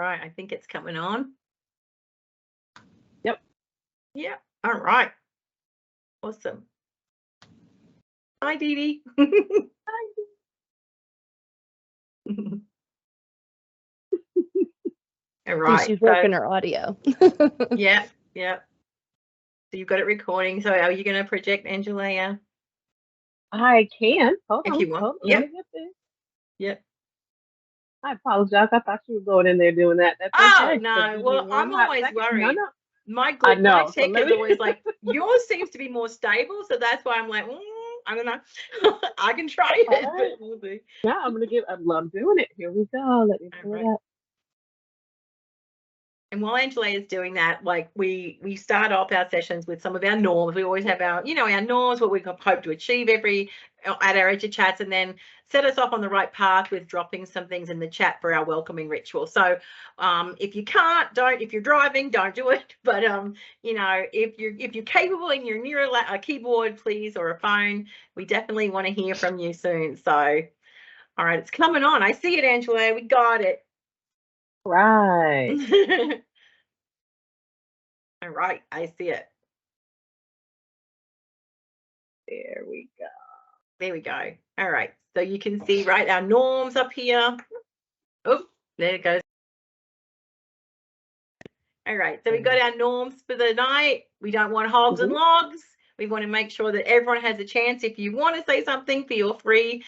Right, I think it's coming on. Yep. Yeah. All right. Awesome. Hi, Dee Dee. All right. She's working her audio. Yeah. So you've got it recording. So are you going to project, Angela? I can. Hold If on. you want. Hold on. Yep. Let me get this. Yep. I apologize. I thought you were going in there doing that. That's okay. No. Well, I'm always worried. No. My know. tech is always like, yours seems to be more stable. So that's why I'm like, I don't know. I can try it. Right. But we'll do. Yeah, I'm doing it. Here we go. Let me pull it up. And while Angela is doing that, like we start off our sessions with some of our norms. We always have our, our norms, what we hope to achieve at our EduChats, and then set us off on the right path with dropping some things in the chat for our welcoming ritual. So if you can't, don't. If you're driving, don't do it. But if you're capable and you're near a keyboard, please, or a phone, we definitely want to hear from you soon. So, all right, it's coming on. I see it, Angela. We got it. Right. All right, I see it. There we go. There we go. All right, so you can see, right, our norms up here. Oh, there it goes. All right, so we got our norms for the night. We don't want hogs and logs. We want to make sure that everyone has a chance. If you want to say something, feel free.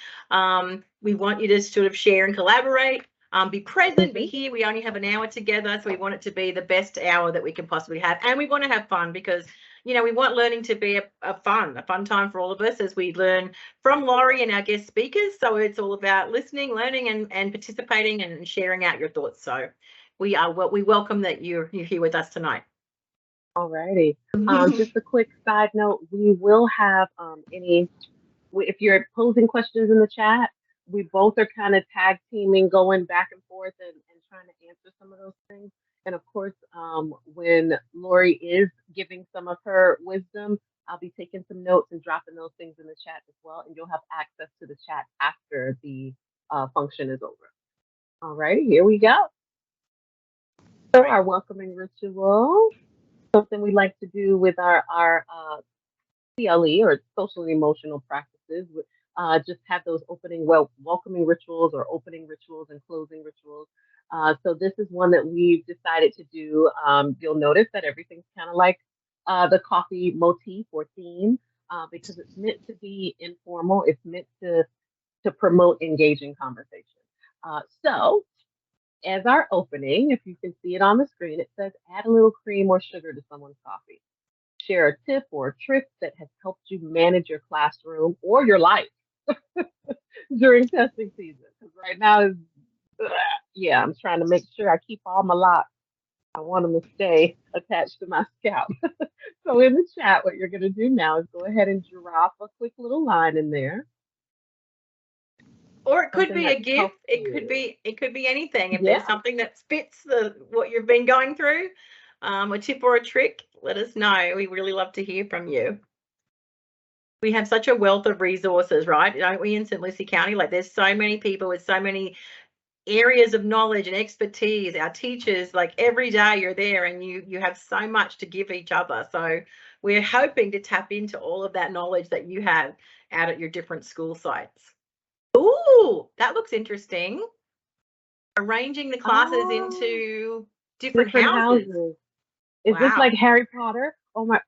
We want you to sort of share and collaborate. Be present, be here. We only have an hour together, so we want it to be the best hour that we can possibly have. And we want to have fun because, we want learning to be a fun time for all of us as we learn from Laurie and our guest speakers. So it's all about listening, learning, and participating and sharing out your thoughts. So we welcome that you're here with us tonight. All righty. Just a quick side note, we will have if you're posing questions in the chat, we both are kind of tag teaming, going back and forth and trying to answer some of those things. And of course, when Lori is giving some of her wisdom, I'll be taking some notes and dropping those things in the chat as well. And you'll have access to the chat after the function is over. All righty, here we go. So our welcoming ritual, something we like to do with our CLE or social and emotional practices, just have those welcoming rituals or opening rituals and closing rituals. So this is one that we've decided to do. You'll notice that everything's kind of like the coffee motif or theme because it's meant to be informal. It's meant to promote engaging conversation. So as our opening, if you can see it on the screen, it says add a little cream or sugar to someone's coffee. Share a tip or a trick that has helped you manage your classroom or your life during testing season. Because right now, I'm trying to make sure I keep all my locks. I want them to stay attached to my scalp. So in the chat, what you're going to do now is go ahead and drop a quick little line in there. Or it could be a gift. It could be anything. If there's something that fits what you've been going through, a tip or a trick, let us know. We really love to hear from you. We have such a wealth of resources, right? Don't we, in St. Lucie County? Like, there's so many people with so many areas of knowledge and expertise. Our teachers, like, every day you're there and you have so much to give each other. So we're hoping to tap into all of that knowledge that you have out at your different school sites. Ooh, that looks interesting. Arranging the classes into different houses. Is this like Harry Potter? Oh my,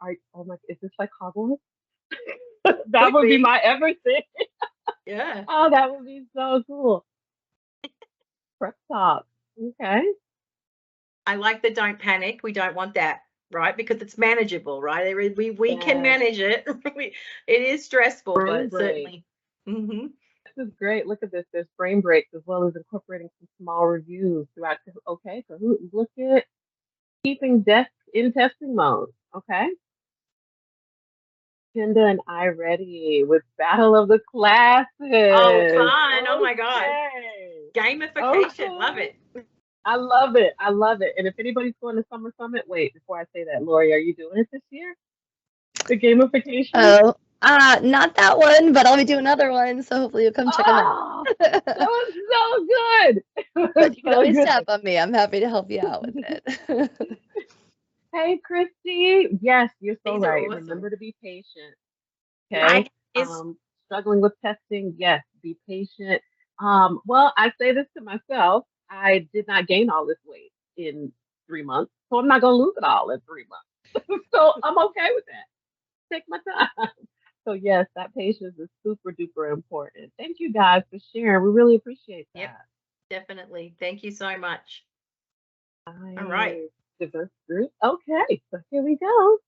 is this like Hogwarts? That would be my everything. Yeah. Oh, that would be so cool. Prep talk. Okay. I like the don't panic. We don't want that, right? Because it's manageable, right? We can manage it. It is stressful, but certainly. This is great. Look at this. There's brain breaks as well as incorporating some small reviews throughout. Okay, so look at keeping desk in testing mode. Okay. Kinda and I ready with Battle of the Classes. Oh, fun. Oh my God. Gamification. Love it. I love it. I love it. And if anybody's going to Summer Summit, wait, before I say that, Lori, are you doing it this year? The gamification? Oh, not that one, but I'll be doing another one, so hopefully you'll come check them out. That was so good. But you can So always good. tap on me. I'm happy to help you out with it. Hey, Christy. Yes, you're so These are right. awesome. Remember to be patient. Right. Okay. Struggling with testing. Yes, be patient. Well, I say this to myself. I did not gain all this weight in 3 months, so I'm not gonna lose it all in 3 months. So I'm okay with that. Take my time. So yes, that patience is super duper important. Thank you guys for sharing. We really appreciate that. Yep, definitely. Thank you so much. All right. Nice. Diverse group. Okay, so here we go.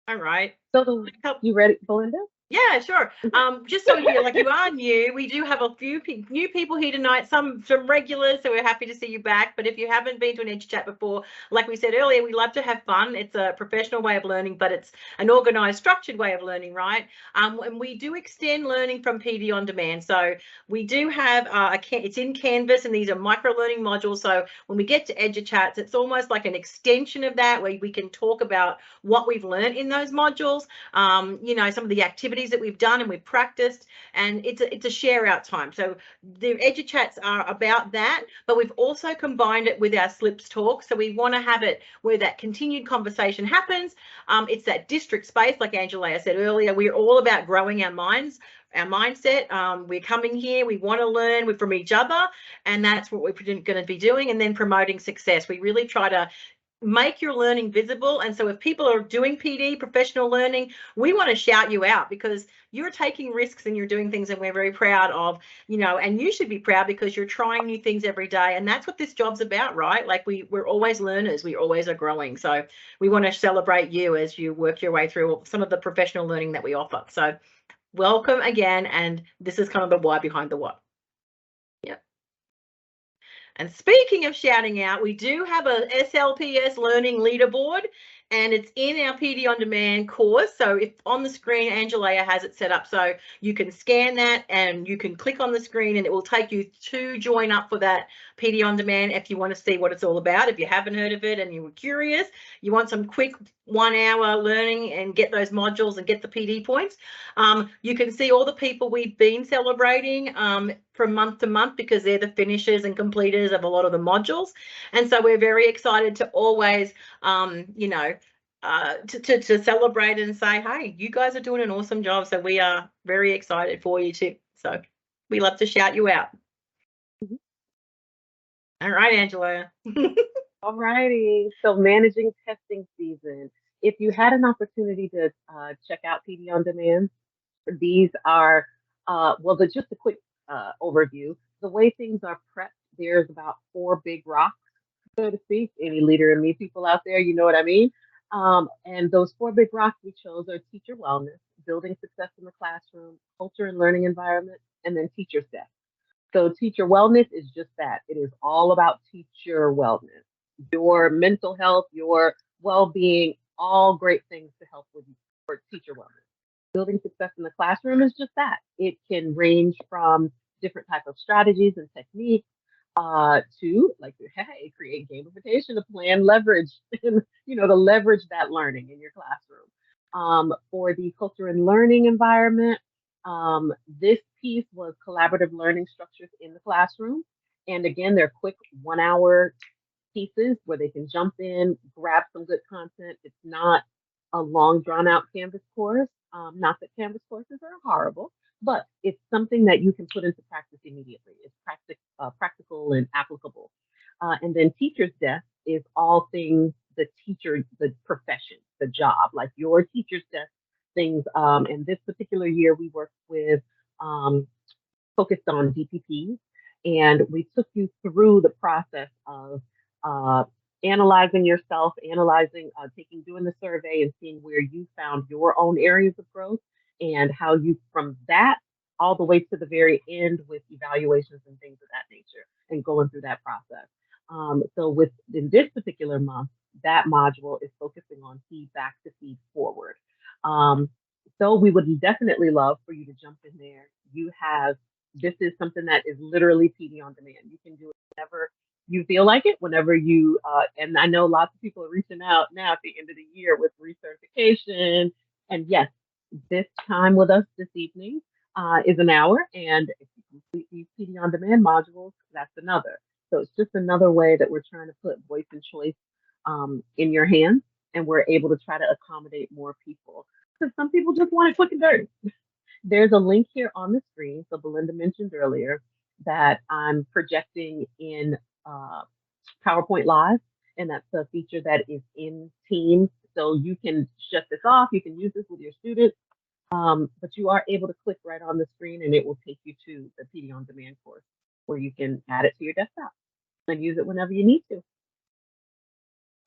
All right. So you ready, Belinda? Yeah, sure. Just so you are new, we do have a few new people here tonight, some regulars, so we're happy to see you back. But if you haven't been to an EduChat before, like we said earlier, we love to have fun. It's a professional way of learning, but it's an organized, structured way of learning, right? And we do extend learning from PD on demand. So we do have it's in Canvas, and these are micro learning modules. So when we get to EduChats, it's almost like an extension of that, where we can talk about what we've learned in those modules, some of the activities that we've done and we've practiced, and it's a share out time. So the EduChats are about that, but we've also combined it with our Slips talk. So we want to have it where that continued conversation happens. It's that district space, like Angela said earlier. We're all about growing our minds, our mindset. We're coming here, we want to learn from each other, and that's what we're going to be doing. And then promoting success. We really try to make your learning visible. And so if people are doing PD, professional learning, we want to shout you out, because you're taking risks and you're doing things, and we're very proud of, and you should be proud, because you're trying new things every day. And that's what this job's about, right? Like we're always learners, we always are growing. So we want to celebrate you as you work your way through some of the professional learning that we offer. So welcome again. And this is kind of the why behind the what. Yep. And speaking of shouting out, we do have a SLPS Learning Leaderboard, and it's in our PD On Demand course. So if on the screen, Angela has it set up so you can scan that and you can click on the screen, and it will take you to join up for that PD On Demand if you want to see what it's all about. If you haven't heard of it and you were curious, you want some quick 1 hour learning and get those modules and get the PD points, you can see all the people we've been celebrating from month to month, because they're the finishers and completers of a lot of the modules. And so we're very excited to always, to celebrate and say, hey, you guys are doing an awesome job. So we are very excited for you too. So we love to shout you out. Mm-hmm. All right, Angela. All righty. So managing testing season. If you had an opportunity to check out PD On Demand, these are, just a quick overview. The way things are prepped, there's about 4 big rocks, so to speak. Any Leader in Me people out there, you know what I mean? And those 4 big rocks we chose are teacher wellness, building success in the classroom, culture and learning environment, and then teacher staff. So teacher wellness is just that. It is all about teacher wellness, your mental health, your well-being, all great things to help with for teacher wellness. Building success in the classroom is just that. It can range from different types of strategies and techniques to, like, hey, create gamification to plan leverage, to leverage that learning in your classroom. For the culture and learning environment, this piece was collaborative learning structures in the classroom. And again, they're quick 1 hour pieces where they can jump in, grab some good content. It's not a long drawn out Canvas course. Not that Canvas courses are horrible, but it's something that you can put into practice immediately. It's practical and applicable. And then Teacher's Desk is all things the teacher, the profession, the job, like your Teacher's Desk things. And this particular year, we worked with focused on DPPs, and we took you through the process of analyzing yourself, doing the survey and seeing where you found your own areas of growth, and how you, from that all the way to the very end with evaluations and things of that nature, and going through that process. So in this particular month, that module is focusing on feedback to feed forward. So we would definitely love for you to jump in there. This is something that is literally PD On Demand. You can do it whenever you feel like it, whenever you, and I know lots of people are reaching out now at the end of the year with recertification. And yes, this time with us this evening is an hour. And if you complete these PD on demand modules, that's another. So it's just another way that we're trying to put voice and choice in your hands, and we're able to try to accommodate more people. Because some people just want it quick and dirty. There's a link here on the screen. So Belinda mentioned earlier that I'm projecting in PowerPoint Live, and that's a feature that is in Teams. So you can shut this off. You can use this with your students, but you are able to click right on the screen, and it will take you to the PD on Demand course where you can add it to your desktop and use it whenever you need to.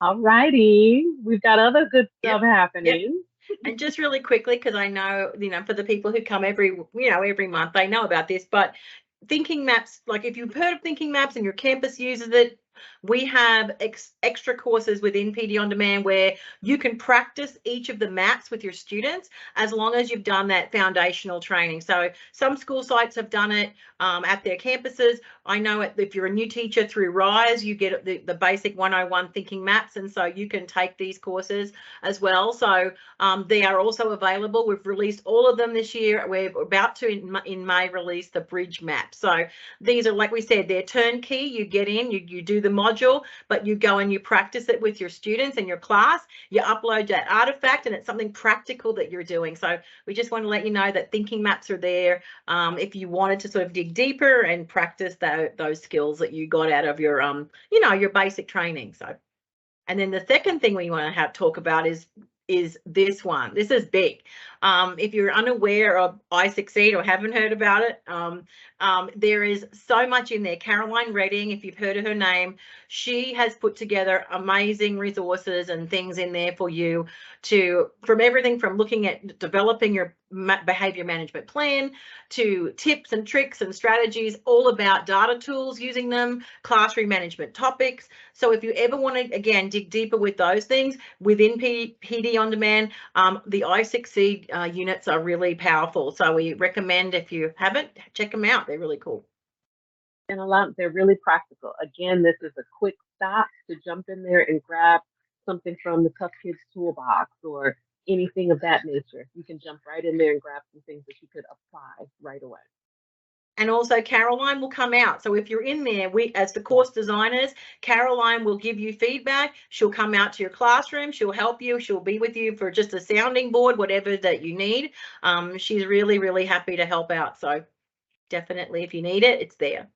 All righty, we've got other good stuff happening. And just really quickly, because I know, for the people who come every month, they know about this, but thinking maps, like if you've heard of thinking maps and your campus uses it, we have extra courses within PD on Demand where you can practice each of the maps with your students as long as you've done that foundational training. So some school sites have done it at their campuses. I know if you're a new teacher through RISE, you get the basic 101 thinking maps, and so you can take these courses as well. So they are also available. We've released all of them this year. We're about to in May release the bridge map. So these are, like we said, they're turnkey. You get in, you do the module, but you go and you practice it with your students in your class. You upload that artifact, and it's something practical that you're doing. So we just want to let you know that thinking maps are there if you wanted to sort of dig deeper and practice those skills that you got out of your your basic training. So, and then the second thing we want to talk about is this one. This is big. If you're unaware of I Succeed or haven't heard about it, there is so much in there. Caroline Redding, if you've heard of her name, she has put together amazing resources and things in there for you from everything from looking at developing your behavior management plan to tips and tricks and strategies, all about data tools, using them, classroom management topics. So if you ever want to, again, dig deeper with those things within PD on Demand, the I Succeed units are really powerful. So we recommend, if you haven't, check them out. They're really cool. And they're really practical. Again, this is a quick stop to jump in there and grab something from the Tough Kids Toolbox or anything of that nature. You can jump right in there and grab some things that you could apply right away. And also Caroline will come out. So if you're in there, as the course designers, Caroline will give you feedback. She'll come out to your classroom. She'll help you. She'll be with you for just a sounding board, whatever that you need. She's really, really happy to help out. So definitely, if you need it, it's there.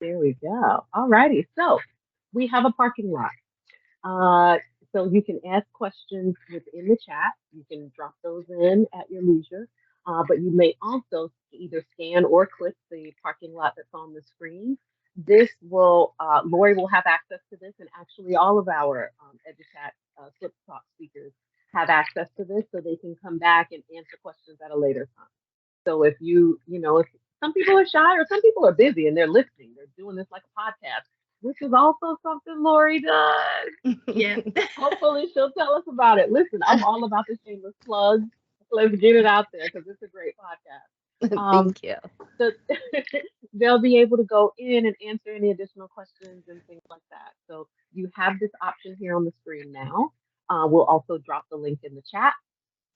There we go. All righty. So we have a parking lot. So you can ask questions within the chat. You can drop those in at your leisure. But you may also either scan or click the parking lot that's on the screen. This will, Lori will have access to this, and actually all of our EduChat SLPSTalk speakers have access to this, so they can come back and answer questions at a later time. So if if some people are shy or some people are busy and they're listening, they're doing this like a podcast, which is also something Lori does. Yeah. Hopefully she'll tell us about it. Listen, I'm all about the shameless plugs. Let's get it out there because it's a great podcast. Thank you. So they'll be able to go in and answer any additional questions and things like that. So you have this option here on the screen now. We'll also drop the link in the chat.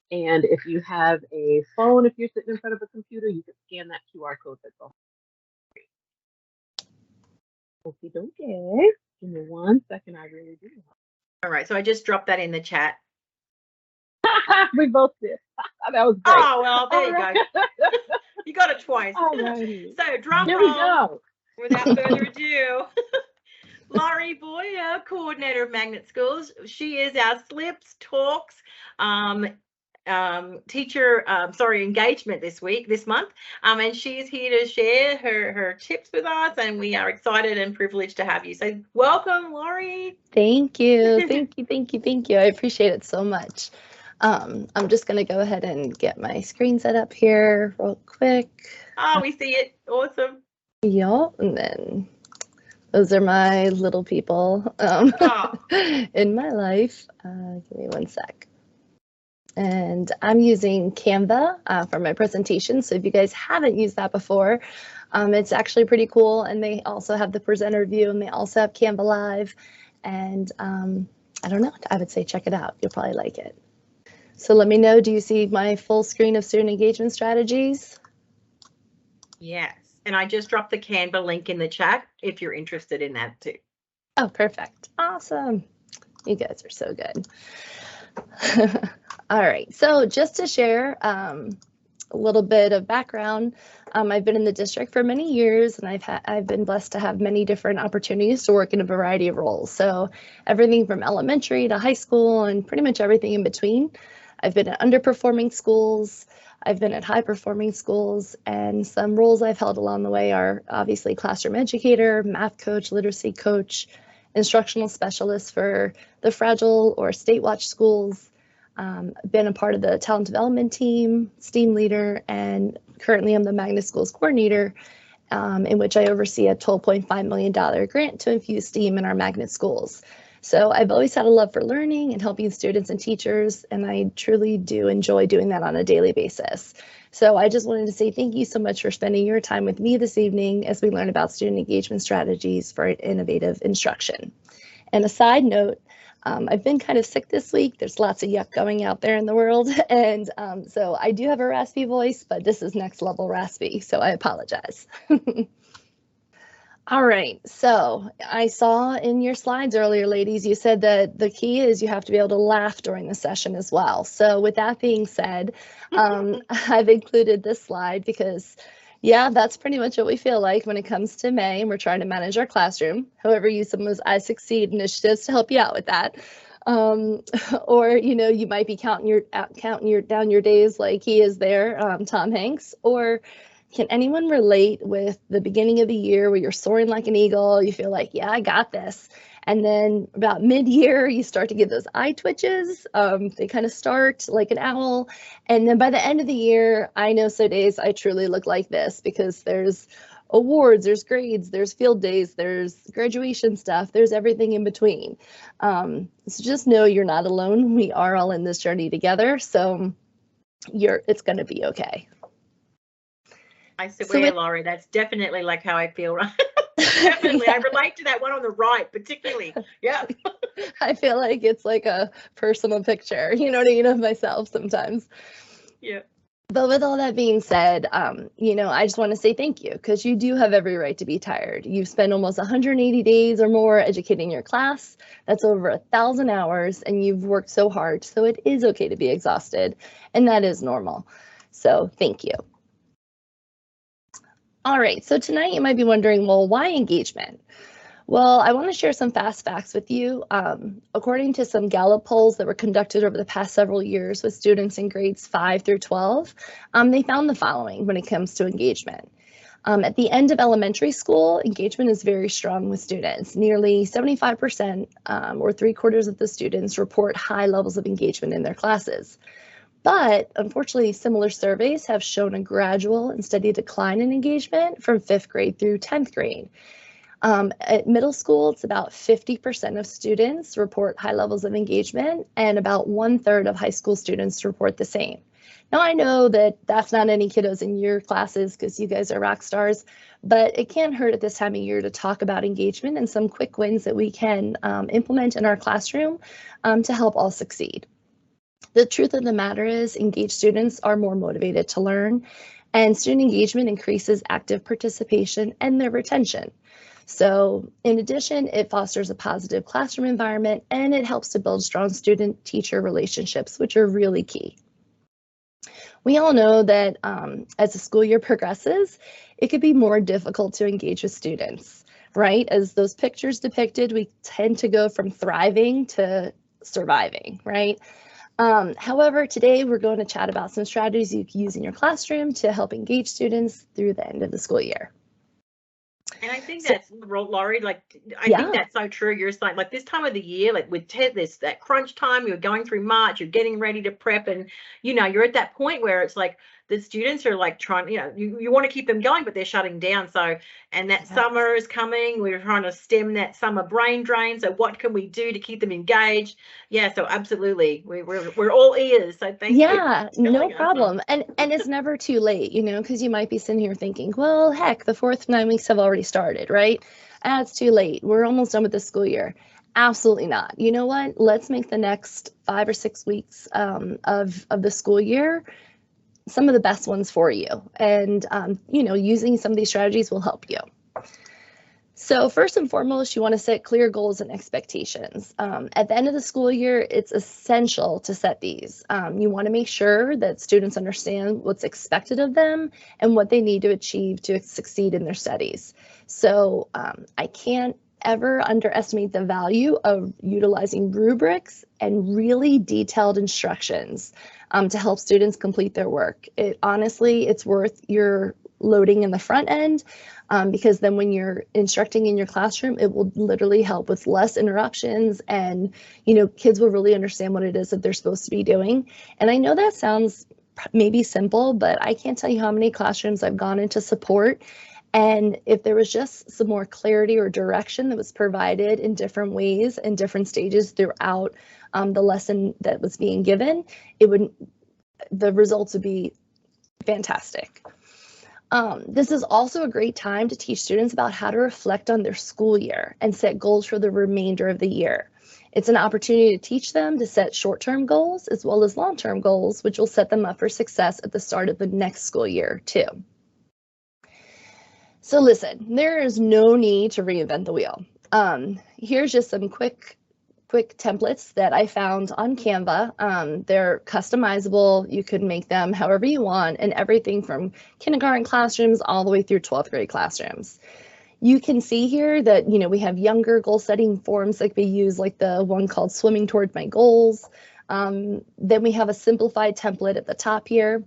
And if you have a phone, if you're sitting in front of a computer, you can scan that QR code that's on the screen. Okay. Give me 1 second. I really do. All right. So I just dropped that in the chat. We both did. That was great. Oh, well, there you go. You got it twice. Alrighty. So drum Here we roll. go. Without further adu, Laurie Boyer, coordinator of Magnet Schools. She is our SLPSTalks teacher engagement this month, and she's here to share her tips with us, and we are excited and privileged to have you. So welcome, Laurie. Thank you. Thank you. I appreciate it so much. I'm just going to go ahead and get my screen set up here real quick. Oh, we see it. Awesome. Yeah, and then those are my little people in my life. Give me 1 sec. And I'm using Canva for my presentation. So if you guys haven't used that before, it's actually pretty cool. And they also have the presenter view, and they also have Canva Live. And I don't know, I would say check it out. You'll probably like it. So let me know, do you see my full screen of student engagement strategies? Yes. And I just dropped the Canva link in the chat if you're interested in that too. Oh, perfect. Awesome. You guys are so good. All right. So just to share a little bit of background, I've been in the district for many years, and I've been blessed to have many different opportunities to work in a variety of roles. So everything from elementary to high school and pretty much everything in between. I've been at underperforming schools. I've been at high-performing schools, and some roles I've held along the way are obviously classroom educator, math coach, literacy coach, instructional specialist for the fragile or state watch schools, been a part of the talent development team, STEAM leader, and currently I'm the magnet schools coordinator, in which I oversee a $12.5 million grant to infuse STEAM in our magnet schools. So I've always had a love for learning and helping students and teachers, and I truly do enjoy doing that on a daily basis. So I just wanted to say thank you so much for spending your time with me this evening as we learn about student engagement strategies for innovative instruction. And a side note, I've been kind of sick this week. There's lots of yuck going out there in the world. And so I do have a raspy voice, but this is next level raspy, so I apologize. All right, so I saw in your slides earlier, ladies, you said that the key is you have to be able to laugh during the session as well. So with that being said, I've included this slide because, yeah, that's pretty much what we feel like when it comes to May, and we're trying to manage our classroom. However, use some of those I Succeed initiatives to help you out with that. Or, you know, you might be counting down your days like he is there, Tom Hanks, or can anyone relate with the beginning of the year where you're soaring like an eagle, you feel like, yeah, I got this. And then about mid-year, you start to get those eye twitches. They kind of start like an owl. And then by the end of the year, I know so days I truly look like this because there's awards, there's grades, there's field days, there's graduation stuff, there's everything in between. So just know you're not alone. We are all in this journey together. So it's going to be okay. I swear, Laurie, that's definitely like how I feel, right? Definitely. Yeah. I relate to that one on the right, particularly. Yeah. I feel like it's like a personal picture, you know what I mean, of myself sometimes. Yeah. But with all that being said, you know, I just want to say thank you because you do have every right to be tired. You've spent almost 180 days or more educating your class. That's over 1,000 hours, and you've worked so hard. So it is okay to be exhausted, and that is normal. So thank you. All right, so tonight you might be wondering, well, why engagement? Well, I want to share some fast facts with you. According to some Gallup polls that were conducted over the past several years with students in grades 5 through 12, they found the following when it comes to engagement. At the end of elementary school, engagement is very strong with students. Nearly 75% or 3/4 of the students report high levels of engagement in their classes. But unfortunately, similar surveys have shown a gradual and steady decline in engagement from 5th grade through 10th grade. At middle school, it's about 50% of students report high levels of engagement, and about 1/3 of high school students report the same. Now, I know that that's not any kiddos in your classes because you guys are rock stars, but it can't hurt at this time of year to talk about engagement and some quick wins that we can implement in our classroom to help all succeed. The truth of the matter is engaged students are more motivated to learn, and student engagement increases active participation and their retention. So in addition, it fosters a positive classroom environment, and it helps to build strong student-teacher relationships, which are really key. We all know that as the school year progresses, it could be more difficult to engage with students, right? As those pictures depicted, we tend to go from thriving to surviving, right? However, today we're going to chat about some strategies you can use in your classroom to help engage students through the end of the school year. And I think that's, Laurie, like, I think that's so true. You're saying, like, this time of the year, like with this, that crunch time, you're going through March, you're getting ready to prep, and, you know, you're at that point where it's like the students are like trying, you know, you want to keep them going, but they're shutting down. So, and that summer is coming. We're trying to stem that summer brain drain. So what can we do to keep them engaged? Yeah, so absolutely. We're all ears. So thank you. Yeah, no problem. And it's never too late, you know, because you might be sitting here thinking, well, heck, the 4th 9 weeks have already started, right? It's too late. We're almost done with the school year. Absolutely not. You know what? Let's make the next 5 or 6 weeks of the school year some of the best ones for you. And, using some of these strategies will help you. So first and foremost, you want to set clear goals and expectations. At the end of the school year, it's essential to set these. You want to make sure that students understand what's expected of them and what they need to achieve to succeed in their studies. So I can't ever underestimate the value of utilizing rubrics and really detailed instructions to help students complete their work. Honestly, it's worth your loading in the front end, because then when you're instructing in your classroom, it will literally help with less interruptions, and kids will really understand what it is that they're supposed to be doing. And I know that sounds maybe simple, but I can't tell you how many classrooms I've gone into support, and if there was just some more clarity or direction that was provided in different ways and different stages throughout the lesson that was being given, the results would be fantastic. This is also a great time to teach students about how to reflect on their school year and set goals for the remainder of the year. It's an opportunity to teach them to set short-term goals as well as long-term goals, which will set them up for success at the start of the next school year too. So listen, there is no need to reinvent the wheel. Here's just some quick templates that I found on Canva. They're customizable. You could make them however you want, and everything from kindergarten classrooms all the way through 12th grade classrooms. You can see here that, we have younger goal setting forms that we use, like the one called Swimming Towards My Goals. Then we have a simplified template at the top here,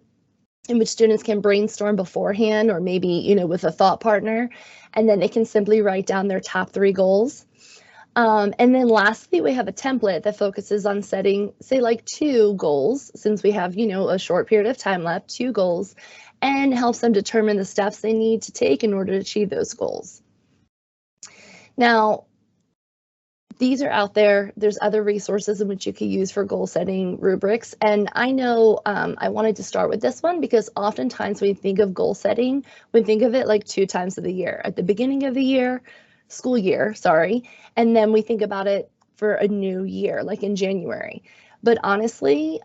in which students can brainstorm beforehand or maybe, with a thought partner, and then they can simply write down their top 3 goals. And then lastly, we have a template that focuses on setting, say, like 2 goals, since we have, a short period of time left, 2 goals, and helps them determine the steps they need to take in order to achieve those goals. Now, these are out there. There's other resources in which you could use for goal setting rubrics. And I know I wanted to start with this one because oftentimes when we think of goal setting, we think of it like 2 times of the year, at the beginning of the year, school year, sorry, and then we think about it for a new year, like in January. But honestly,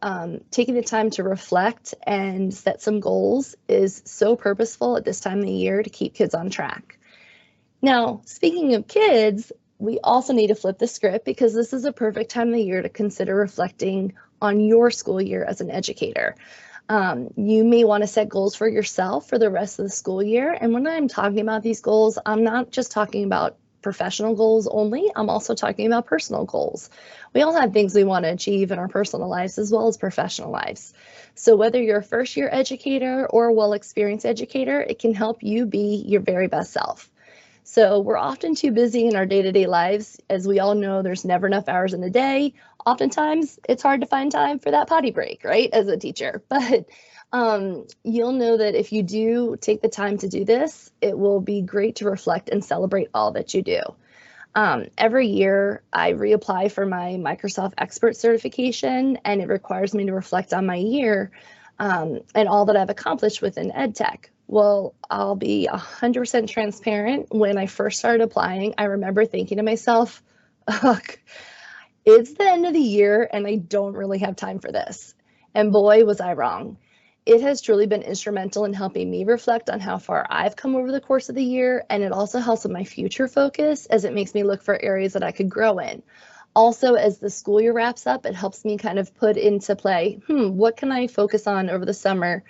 taking the time to reflect and set some goals is so purposeful at this time of the year to keep kids on track. Now, speaking of kids, we also need to flip the script because this is a perfect time of the year to consider reflecting on your school year as an educator. You may want to set goals for yourself for the rest of the school year. And when I'm talking about these goals, I'm not just talking about professional goals only. I'm also talking about personal goals. We all have things we want to achieve in our personal lives as well as professional lives. So whether you're a first-year educator or a well-experienced educator, it can help you be your very best self. So we're often too busy in our day-to-day lives. As we all know, there's never enough hours in the day. Oftentimes, it's hard to find time for that potty break, right, as a teacher. But you'll know that if you do take the time to do this, it will be great to reflect and celebrate all that you do. Every year, I reapply for my Microsoft Expert certification, and it requires me to reflect on my year and all that I've accomplished within EdTech. Well, I'll be 100% transparent. When I first started applying, I remember thinking to myself, look, it's the end of the year and I don't really have time for this. And boy, was I wrong. It has truly been instrumental in helping me reflect on how far I've come over the course of the year, and it also helps with my future focus as it makes me look for areas that I could grow in. Also, as the school year wraps up, it helps me kind of put into play, what can I focus on over the summer?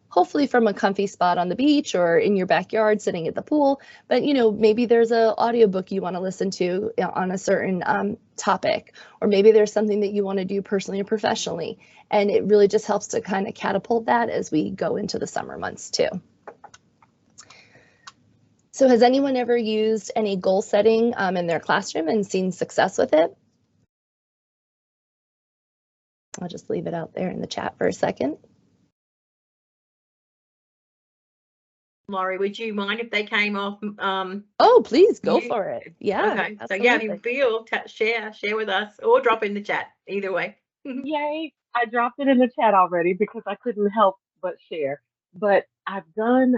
Hopefully from a comfy spot on the beach or in your backyard sitting at the pool. But, maybe there's an audiobook you want to listen to on a certain topic, or maybe there's something that you want to do personally or professionally. And it really just helps to kind of catapult that as we go into the summer months too. So has anyone ever used any goal setting in their classroom and seen success with it? I'll just leave it out there in the chat for a second. Laurie, would you mind if they came off? Oh, please go for it. Yeah. Okay. Absolutely. So yeah, if you feel, share with us or drop in the chat. Either way. Yay! I dropped it in the chat already because I couldn't help but share. But I've done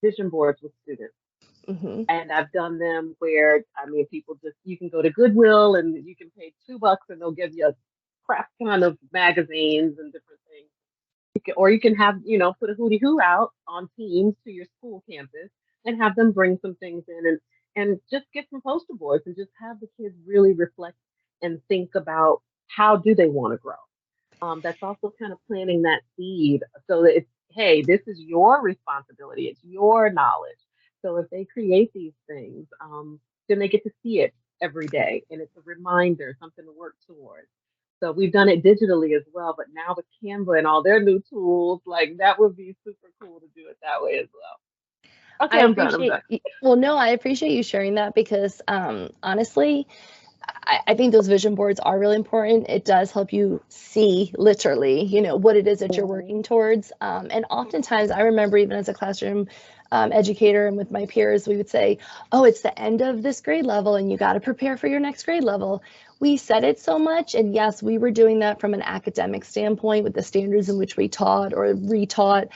vision boards with students, and I've done them where people you can go to Goodwill and you can pay $2 and they'll give you a crap ton of magazines and different things. Or you can have, put a hootie hoo out on Teams to your school campus and have them bring some things in and just get some poster boards and just have the kids really reflect and think about how do they want to grow. That's also kind of planting that seed so that it's, hey, this is your responsibility. It's your knowledge. So if they create these things, then they get to see it every day. And it's a reminder, something to work towards. So we've done it digitally as well, but now with Canva and all their new tools, like that would be super cool to do it that way as well. Okay, I'm done. Well, no, I appreciate you sharing that because honestly, I think those vision boards are really important. It does help you see literally, what it is that you're working towards. And oftentimes I remember even as a classroom educator and with my peers, we would say, oh, it's the end of this grade level and you got to prepare for your next grade level. We said it so much. And yes, we were doing that from an academic standpoint with the standards in which we taught or retaught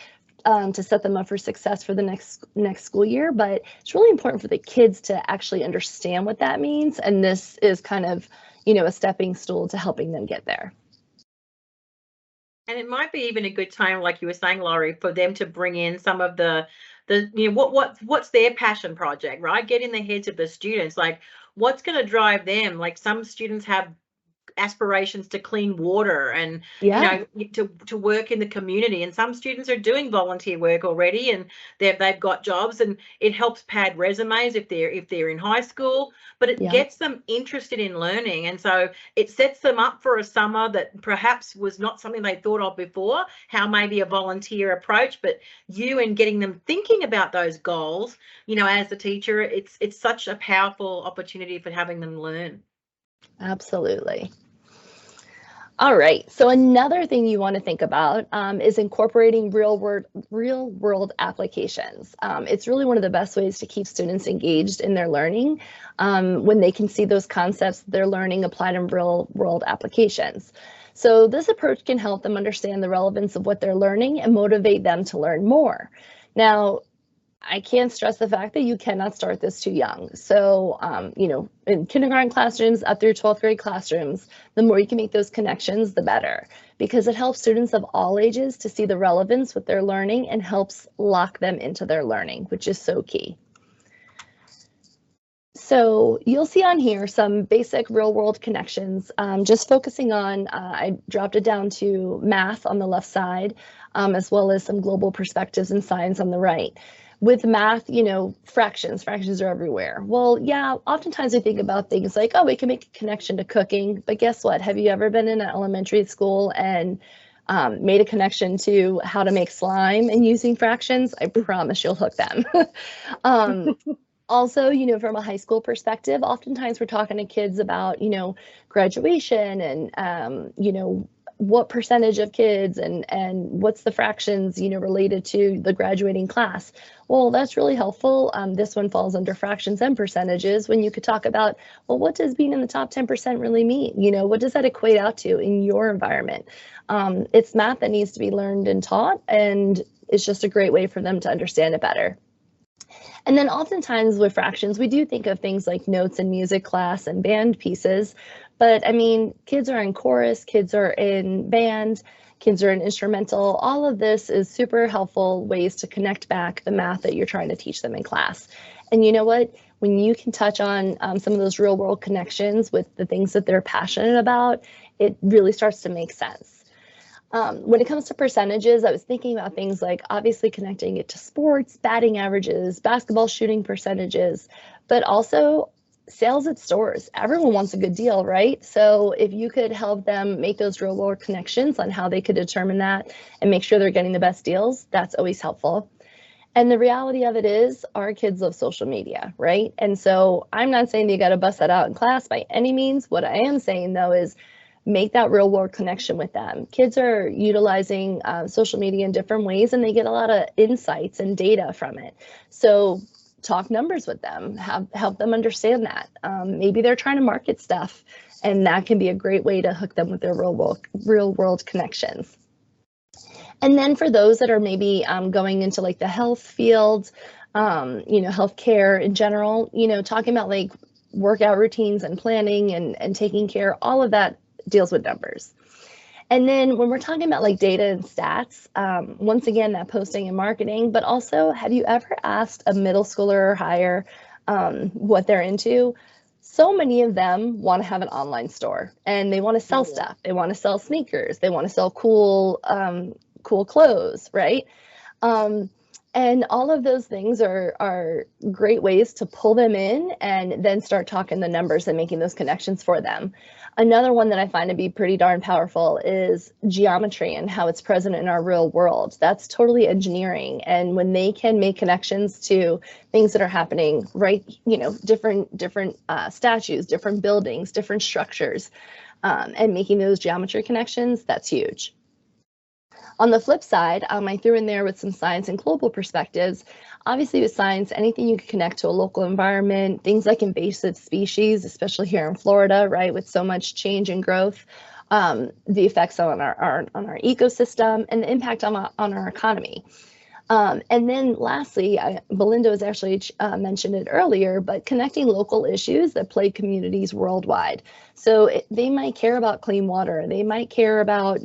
to set them up for success for the next school year. But it's really important for the kids to actually understand what that means. And this is kind of, a stepping stool to helping them get there. And it might be even a good time, like you were saying, Laurie, for them to bring in some of the what's their passion project, right? Get in the heads of the students, like what's going to drive them. Like some students have aspirations to clean water and to work in the community, and some students are doing volunteer work already and they've got jobs, and it helps pad resumes if they're in high school, but it gets them interested in learning, and so it sets them up for a summer that perhaps was not something they thought of before, how maybe a volunteer approach, but and getting them thinking about those goals, as the teacher, it's such a powerful opportunity for having them learn. Absolutely. All right. So another thing you want to think about is incorporating real world applications. It's really one of the best ways to keep students engaged in their learning when they can see those concepts they're learning applied in real world applications. So this approach can help them understand the relevance of what they're learning and motivate them to learn more. Now, I can't stress the fact that you cannot start this too young. So, in kindergarten classrooms up through 12th grade classrooms, the more you can make those connections, the better, because it helps students of all ages to see the relevance with their learning and helps lock them into their learning, which is so key. So you'll see on here some basic real world connections, just focusing on, I dropped it down to math on the left side, as well as some global perspectives and science on the right. With math, fractions are everywhere. Well, yeah, oftentimes we think about things like, oh, we can make a connection to cooking, but guess what? Have you ever been in an elementary school and made a connection to how to make slime and using fractions? I promise you'll hook them. Also, from a high school perspective, oftentimes we're talking to kids about, graduation and, what percentage of kids and what's the fractions, related to the graduating class. Well, that's really helpful. This one falls under fractions and percentages when you could talk about, well, what does being in the top 10% really mean? What does that equate out to in your environment? It's math that needs to be learned and taught, and it's just a great way for them to understand it better. And then oftentimes with fractions, we do think of things like notes in music class and band pieces. But I mean, kids are in chorus, kids are in band, kids are in instrumental. All of this is super helpful ways to connect back the math that you're trying to teach them in class. And you know what? When you can touch on some of those real world connections with the things that they're passionate about, it really starts to make sense. When it comes to percentages, I was thinking about things like obviously connecting it to sports, batting averages, basketball shooting percentages, but also sales at stores. Everyone wants a good deal, right? So if you could help them make those real world connections on how they could determine that and make sure they're getting the best deals, that's always helpful. And the reality of it is our kids love social media, right? And so I'm not saying that you got to bust that out in class by any means. What I am saying though is make that real world connection with them. Kids are utilizing social media in different ways and they get a lot of insights and data from it. So talk numbers with them, help them understand that. Maybe they're trying to market stuff, and that can be a great way to hook them with their real world connections. And then for those that are maybe going into like the health field, healthcare in general, talking about like workout routines and planning and taking care, all of that deals with numbers. And then when we're talking about like data and stats, once again, that posting and marketing, but also, have you ever asked a middle schooler or higher what they're into? So many of them want to have an online store and they want to sell stuff. They want to sell sneakers. They want to sell cool clothes, right? And all of those things are great ways to pull them in and then start talking the numbers and making those connections for them. Another one that I find to be pretty darn powerful is geometry and how it's present in our real world. That's totally engineering. And when they can make connections to things that are happening, right, different statues, different buildings, different structures, and making those geometry connections, that's huge. On the flip side, I threw in there with some science and global perspectives. Obviously with science, anything you can connect to a local environment, things like invasive species, especially here in Florida, right, with so much change and growth, the effects on our ecosystem and the impact on our economy. And then lastly, Belinda was actually mentioned it earlier, but connecting local issues that plague communities worldwide. So they might care about clean water. They might care about,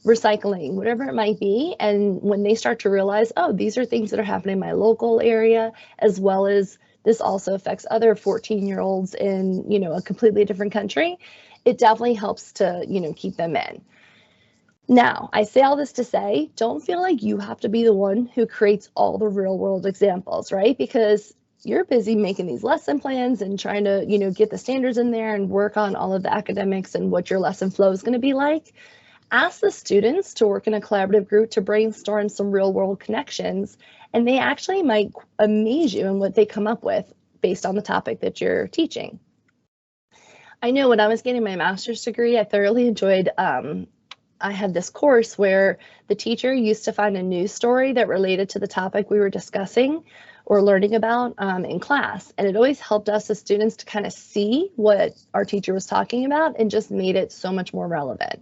recycling, whatever it might be. And when they start to realize, oh, these are things that are happening in my local area, as well as this also affects other 14-year-olds in, a completely different country, it definitely helps to, keep them in. Now, I say all this to say, don't feel like you have to be the one who creates all the real world examples, right? Because you're busy making these lesson plans and trying to, get the standards in there and work on all of the academics and what your lesson flow is going to be like. Ask the students to work in a collaborative group to brainstorm some real world connections, and they actually might amaze you in what they come up with based on the topic that you're teaching. I know when I was getting my master's degree, I thoroughly enjoyed, I had this course where the teacher used to find a news story that related to the topic we were discussing or learning about in class. And it always helped us as students to kind of see what our teacher was talking about and just made it so much more relevant.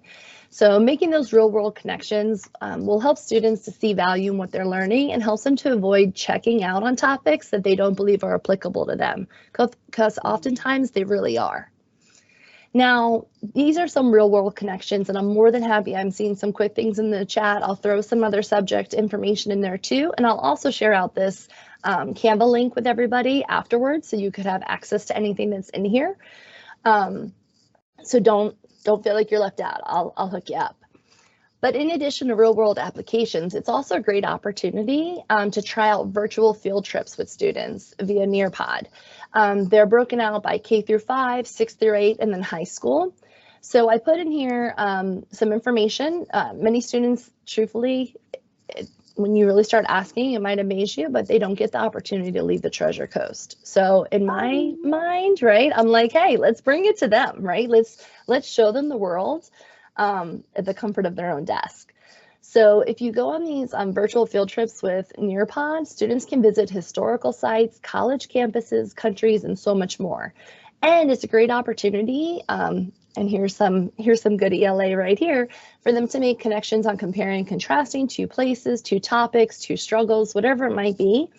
So making those real world connections will help students to see value in what they're learning and helps them to avoid checking out on topics that they don't believe are applicable to them, because oftentimes they really are. Now, these are some real world connections, and I'm more than happy. I'm seeing some quick things in the chat. I'll throw some other subject information in there too, and I'll also share out this Canva link with everybody afterwards, so you could have access to anything that's in here. So don't feel like you're left out. I'll hook you up. But in addition to real world applications, it's also a great opportunity to try out virtual field trips with students via Nearpod. They're broken out by K through 5, 6 through 8, and then high school. So I put in here some information. Many students, truthfully, when you really start asking, it might amaze you, but they don't get the opportunity to leave the Treasure Coast. So in my mind, right, I'm like, hey, let's bring it to them, right? Let's show them the world at the comfort of their own desk. So if you go on these virtual field trips with Nearpod, students can visit historical sites, college campuses, countries, and so much more. And it's a great opportunity, and here's some good ELA right here, for them to make connections on comparing and contrasting two places, two topics, two struggles, whatever it might be.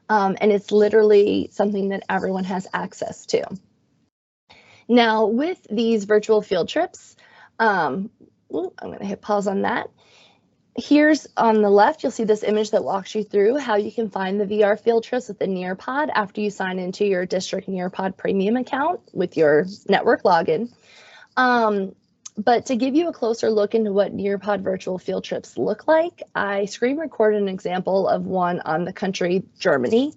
And it's literally something that everyone has access to. Now, with these virtual field trips, I'm going to hit pause on that. Here's on the left, you'll see this image that walks you through how you can find the VR field trips with the Nearpod after you sign into your district Nearpod premium account with your network login. But to give you a closer look into what Nearpod virtual field trips look like, I screen recorded an example of one on the country Germany.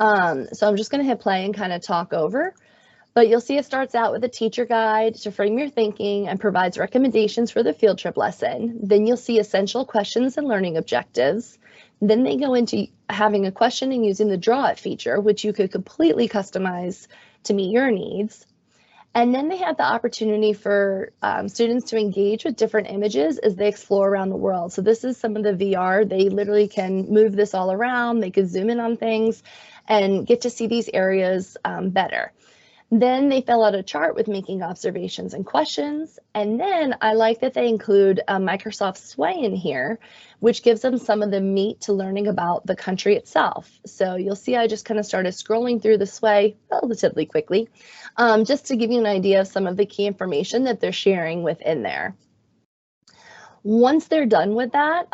So I'm just going to hit play and kind of talk over. But you'll see it starts out with a teacher guide to frame your thinking and provides recommendations for the field trip lesson. Then you'll see essential questions and learning objectives. Then they go into having a question and using the Draw It feature, which you could completely customize to meet your needs. And then they have the opportunity for students to engage with different images as they explore around the world. So this is some of the VR. They literally can move this all around. They could zoom in on things and get to see these areas better. Then they fill out a chart with making observations and questions. And then I like that they include Microsoft Sway in here, which gives them some of the meat to learning about the country itself. So you'll see I just kind of started scrolling through the Sway relatively quickly, just to give you an idea of some of the key information that they're sharing within there. Once they're done with that,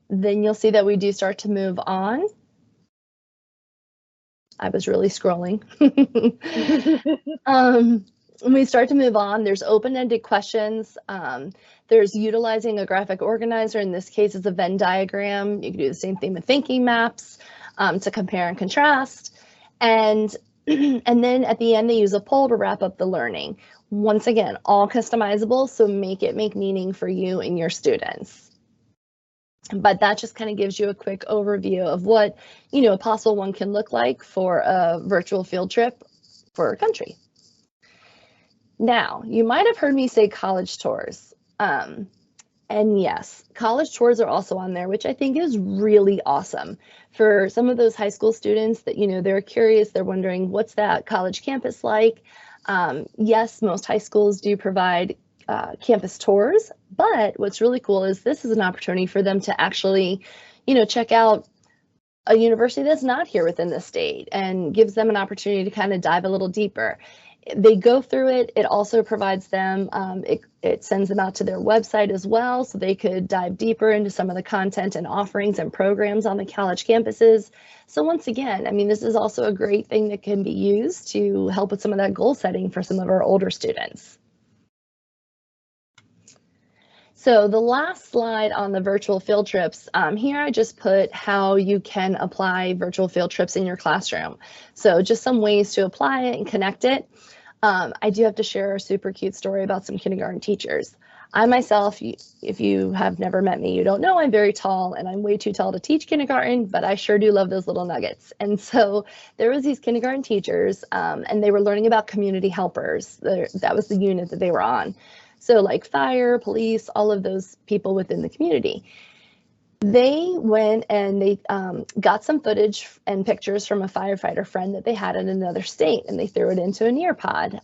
then you'll see that we do start to move on. I was really scrolling. When we start to move on, there's open-ended questions. There's utilizing a graphic organizer. In this case, it's a Venn diagram. You can do the same thing with thinking maps to compare and contrast. And then at the end, they use a poll to wrap up the learning. Once again, all customizable, so make meaning for you and your students. But that just kind of gives you a quick overview of what, a possible one can look like for a virtual field trip for a country. Now, you might have heard me say college tours. And yes, college tours are also on there, which I think is really awesome. For some of those high school students that, they're curious, they're wondering, what's that college campus like? Yes, most high schools do provide campus tours, but what's really cool is this is an opportunity for them to actually, check out a university that's not here within the state and gives them an opportunity to kind of dive a little deeper. They go through it. It also provides them, it sends them out to their website as well, so they could dive deeper into some of the content and offerings and programs on the college campuses. So once again, I mean, this is also a great thing that can be used to help with some of that goal setting for some of our older students. So the last slide on the virtual field trips, here I just put how you can apply virtual field trips in your classroom. So just some ways to apply it and connect it. I do have to share a super cute story about some kindergarten teachers. I myself, if you have never met me, you don't know I'm very tall and I'm way too tall to teach kindergarten, but I sure do love those little nuggets. And so there was these kindergarten teachers and they were learning about community helpers. That was the unit that they were on. So like fire, police, all of those people within the community. They went and they got some footage and pictures from a firefighter friend that they had in another state, and they threw it into a Nearpod.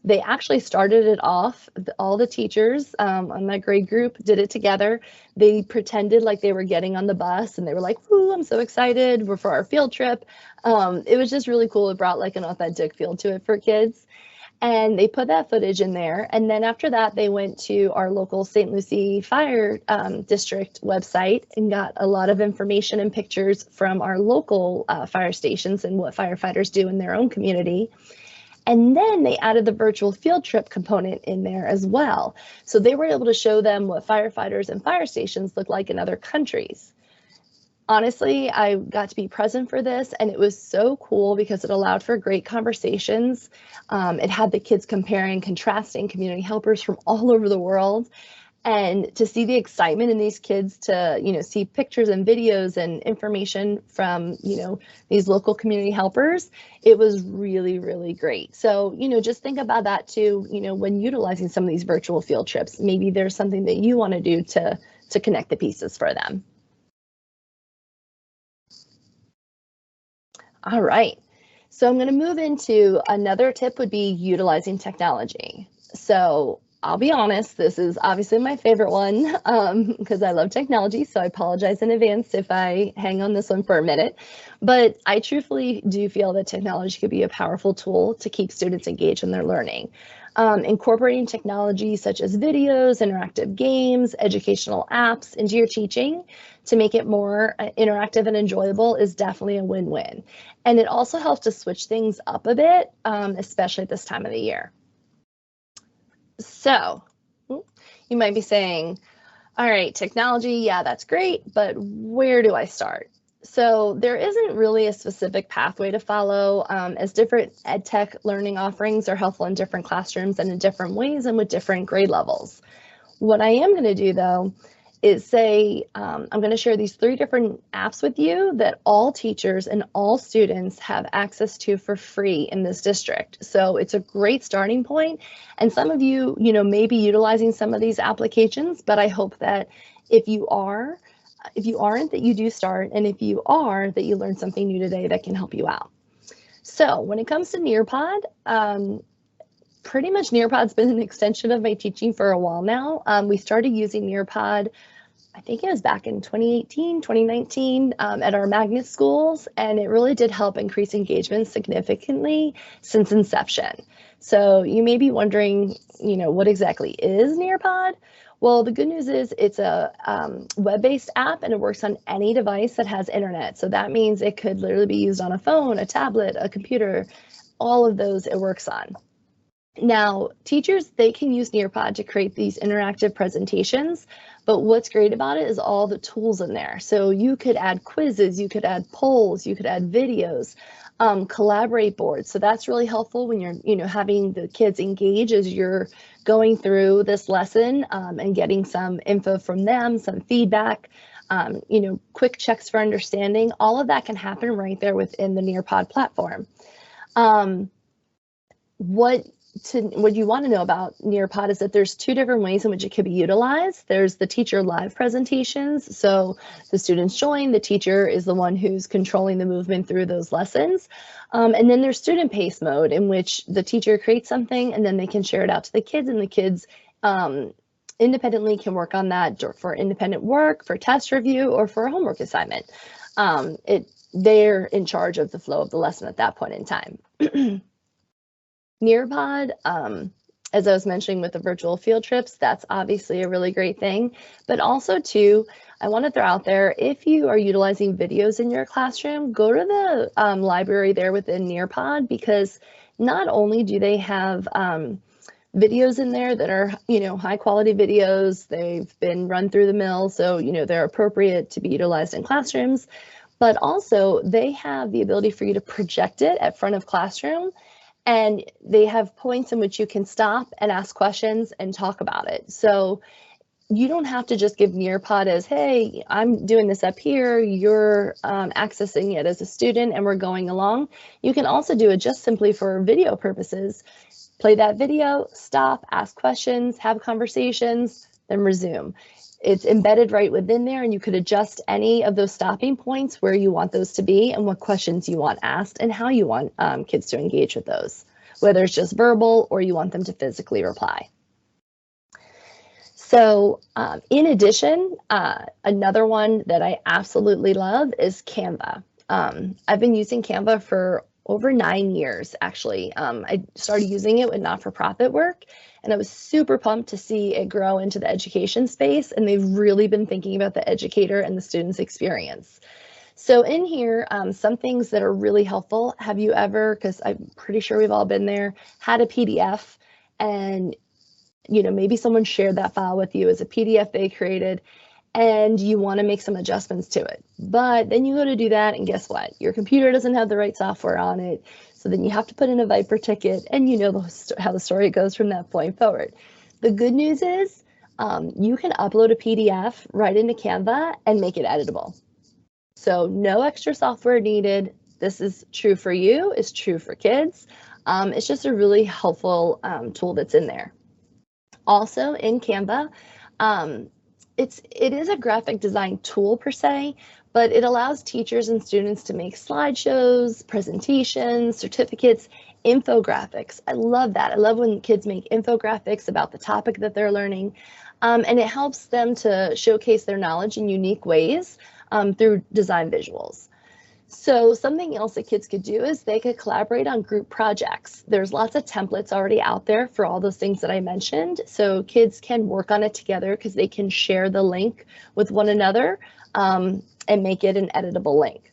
They actually started it off, all the teachers on my grade group did it together. They pretended like they were getting on the bus and they were like, "Ooh, I'm so excited, we're for our field trip." It was just really cool. It brought like an authentic feel to it for kids. And they put that footage in there. And then after that, they went to our local St. Lucie Fire District website and got a lot of information and pictures from our local fire stations and what firefighters do in their own community. And then they added the virtual field trip component in there as well. So they were able to show them what firefighters and fire stations look like in other countries. Honestly, I got to be present for this, and it was so cool because it allowed for great conversations. It had the kids comparing, contrasting community helpers from all over the world, and to see the excitement in these kids to, see pictures and videos and information from, these local community helpers, it was really, really great. So, just think about that too, when utilizing some of these virtual field trips. Maybe there's something that you want to do to connect the pieces for them. All right, so I'm going to move into another tip would be utilizing technology. So I'll be honest, this is obviously my favorite one because I love technology. So I apologize in advance if I hang on this one for a minute. But I truthfully do feel that technology could be a powerful tool to keep students engaged in their learning. Incorporating technology such as videos, interactive games, educational apps into your teaching to make it more interactive and enjoyable is definitely a win-win. And it also helps to switch things up a bit, especially at this time of the year. So you might be saying, all right, technology, yeah, that's great, but where do I start? So there isn't really a specific pathway to follow, as different ed tech learning offerings are helpful in different classrooms and in different ways and with different grade levels. What I am going to do though is say, I'm going to share these 3 different apps with you that all teachers and all students have access to for free in this district. So it's a great starting point. And some of you, may be utilizing some of these applications, but I hope that if you aren't, that you do start, and if you are, that you learn something new today that can help you out. So when it comes to Nearpod, pretty much Nearpod's been an extension of my teaching for a while now. We started using Nearpod, I think it was back in 2018, 2019 at our magnet schools, and it really did help increase engagement significantly since inception. So you may be wondering, what exactly is Nearpod? Well, the good news is it's a web-based app, and it works on any device that has internet. So that means it could literally be used on a phone, a tablet, a computer, all of those it works on. Now, teachers, they can use Nearpod to create these interactive presentations, but what's great about it is all the tools in there. So you could add quizzes, you could add polls, you could add videos, collaborate boards. So that's really helpful when you're, having the kids engage as you're going through this lesson, and getting some info from them, some feedback, quick checks for understanding. All of that can happen right there within the Nearpod platform. What you want to know about Nearpod is that there's two different ways in which it could be utilized. There's the teacher live presentations. So the students join, the teacher is the one who's controlling the movement through those lessons. And then there's student pace mode, in which the teacher creates something and then they can share it out to the kids, and the kids independently can work on that for independent work, for test review, or for a homework assignment. They're in charge of the flow of the lesson at that point in time. Nearpod, as I was mentioning with the virtual field trips, that's obviously a really great thing. But also, too, I want to throw out there, if you are utilizing videos in your classroom, go to the library there within Nearpod, because not only do they have videos in there that are, high quality videos, they've been run through the mill, so, they're appropriate to be utilized in classrooms, but also they have the ability for you to project it at front of classroom. And they have points in which you can stop and ask questions and talk about it. So you don't have to just give Nearpod as, hey, I'm doing this up here, you're accessing it as a student and we're going along. You can also do it just simply for video purposes. Play that video, stop, ask questions, have conversations, then resume. It's embedded right within there, and you could adjust any of those stopping points where you want those to be and what questions you want asked and how you want kids to engage with those, whether it's just verbal or you want them to physically reply. So in addition, another one that I absolutely love is Canva. I've been using Canva for over 9 years, actually. I started using it with not-for-profit work, and I was super pumped to see it grow into the education space, and they've really been thinking about the educator and the student's experience. So in here, some things that are really helpful. Have you ever, because I'm pretty sure we've all been there, had a PDF, and maybe someone shared that file with you as a PDF they created, and you want to make some adjustments to it. But then you go to do that, and guess what? Your computer doesn't have the right software on it. So then you have to put in a Viper ticket, and how the story goes from that point forward. The good news is you can upload a PDF right into Canva and make it editable. So no extra software needed. This is true for you. It's true for kids. It's just a really helpful tool that's in there. Also in Canva, it is a graphic design tool per se, but it allows teachers and students to make slideshows, presentations, certificates, infographics. I love that. I love when kids make infographics about the topic that they're learning, and it helps them to showcase their knowledge in unique ways through design visuals. So something else that kids could do is they could collaborate on group projects. There's lots of templates already out there for all those things that I mentioned. So kids can work on it together because they can share the link with one another and make it an editable link.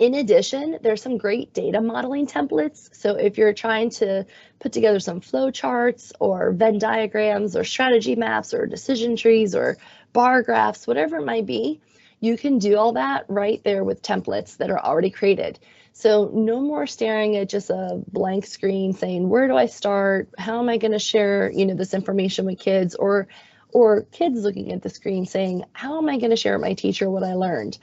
In addition, there's some great data modeling templates. So if you're trying to put together some flow charts or Venn diagrams or strategy maps or decision trees or bar graphs, whatever it might be, you can do all that right there with templates that are already created. So no more staring at just a blank screen saying, where do I start? How am I going to share, this information with kids? Or kids looking at the screen saying, how am I going to share with my teacher what I learned?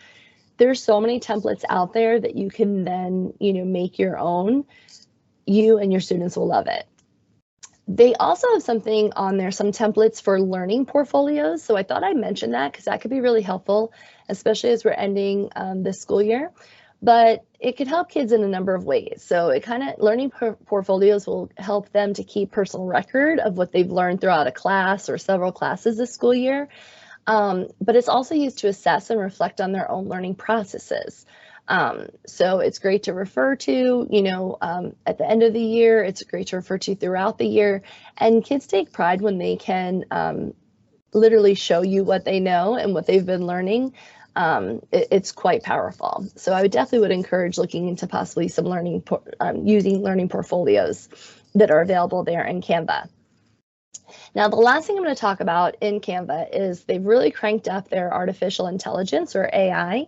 There's so many templates out there that you can then, make your own. You and your students will love it. They also have something on there, some templates for learning portfolios. So I thought I'd mention that because that could be really helpful, especially as we're ending this school year. But it could help kids in a number of ways. So learning portfolios will help them to keep personal record of what they've learned throughout a class or several classes this school year. But it's also used to assess and reflect on their own learning processes. So it's great to refer to, at the end of the year. It's great to refer to throughout the year. And kids take pride when they can literally show you what they know and what they've been learning, it's quite powerful. So I would encourage looking into possibly some using learning portfolios that are available there in Canva. Now, the last thing I'm going to talk about in Canva is they've really cranked up their artificial intelligence, or AI.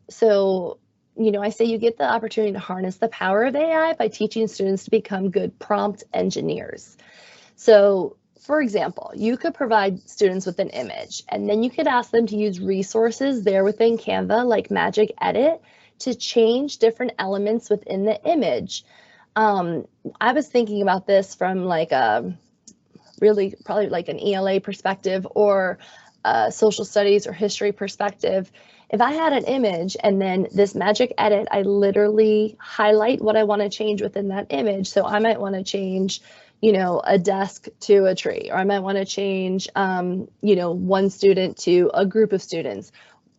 So, I say you get the opportunity to harness the power of AI by teaching students to become good prompt engineers. So, for example, you could provide students with an image, and then you could ask them to use resources there within Canva, like Magic Edit, to change different elements within the image. I was thinking about this from like really probably like an ELA perspective, or social studies or history perspective. If I had an image and then this Magic Edit, I literally highlight what I want to change within that image. So I might want to change, a desk to a tree, or I might want to change, one student to a group of students.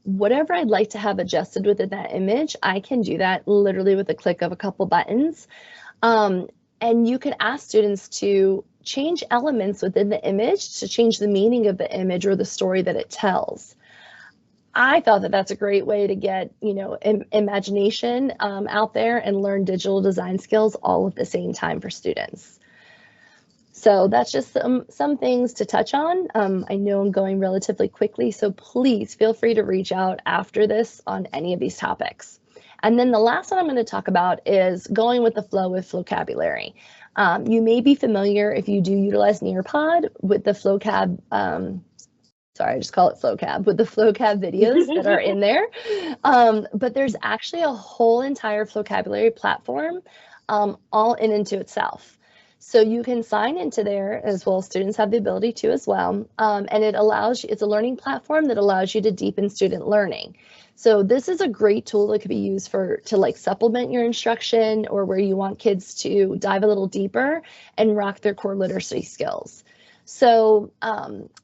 Whatever I'd like to have adjusted within that image, I can do that literally with a click of a couple buttons. And you can ask students to change elements within the image to change the meaning of the image or the story that it tells. I thought that that's a great way to get, imagination out there and learn digital design skills all at the same time for students. So that's just some things to touch on. I know I'm going relatively quickly, so please feel free to reach out after this on any of these topics. And then the last one I'm going to talk about is going with the flow with vocabulary. You may be familiar, if you do utilize Nearpod, with the FlowCab, sorry, I just call it FlowCab, with the FlowCab videos that are in there. But there's actually a whole entire vocabulary platform all into itself. So you can sign into there as well. Students have the ability to as well. And it's a learning platform that allows you to deepen student learning. So this is a great tool that could be used to like supplement your instruction, or where you want kids to dive a little deeper and rock their core literacy skills. So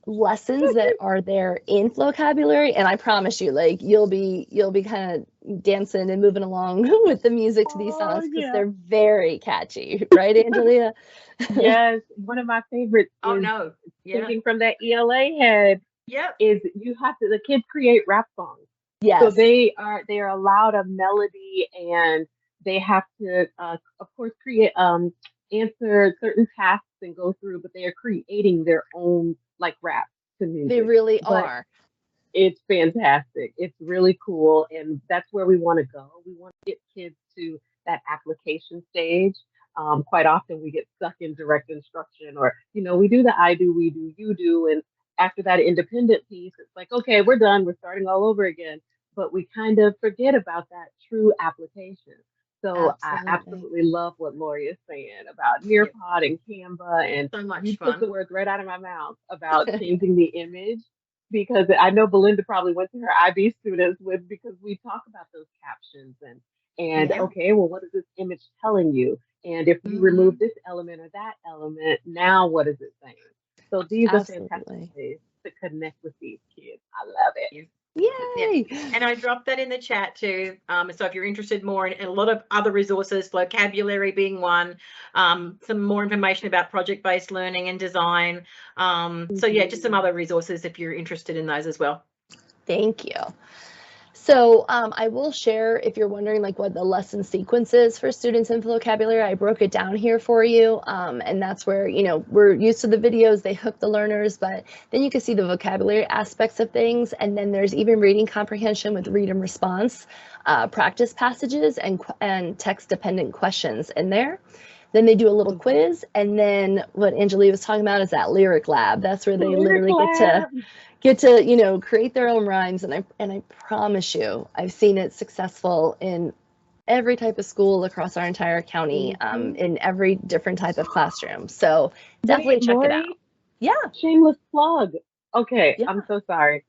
lessons that are there in vocabulary, and I promise you, like you'll be kind of dancing and moving along with the music to these songs, because they're very catchy, right, Angelia? Yes, one of my favorites. Thinking from that ELA head. Yep. Is the kids create rap songs. Yes. So they are allowed a melody, and they have to, of course, create answer certain tasks and go through, but they are creating their own like rap to music. They really are. It's fantastic. It's really cool, and that's where we want to go. We want to get kids to that application stage. Quite often we get stuck in direct instruction, or we do the I do, we do, you do, and after that independent piece, it's like, okay, we're done. We're starting all over again. But we kind of forget about that true application. So I absolutely love what Lori is saying about Nearpod and Canva, and so much you fun. took the words right out of my mouth about changing the image, because I know Belinda probably went to her IB students because we talk about those captions and okay, well, what is this image telling you? And if you remove this element or that element, now what is it saying? So these are fantastic ways to connect with these kids. I love it. Yay! Yeah. And I dropped that in the chat too. So if you're interested more in a lot of other resources, vocabulary being one, some more information about project-based learning and design. So yeah, just some other resources if you're interested in those as well. Thank you. So I will share, if you're wondering like what the lesson sequence is for students in vocabulary, I broke it down here for you. And that's where, we're used to the videos, they hook the learners, but then you can see the vocabulary aspects of things. And then there's even reading comprehension with read and response, practice passages, and text dependent questions in there. Then they do a little quiz. And then what Angelia was talking about is that lyric lab. That's where they literally get to create their own rhymes, and I promise you, I've seen it successful in every type of school across our entire county, in every different type of classroom. So definitely check it out. Yeah. Shameless plug. Okay, yeah. I'm so sorry.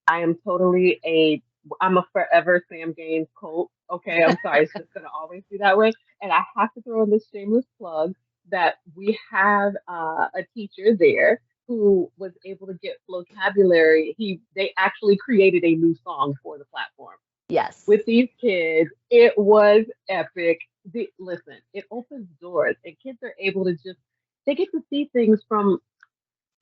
I am totally I'm a forever Sam Gaines cult. Okay, I'm sorry. It's just gonna always be that way. And I have to throw in this shameless plug that we have a teacher there who was able to get vocabulary. They actually created a new song for the platform. Yes. With these kids, it was epic. Listen, it opens doors, and kids are able to they get to see things from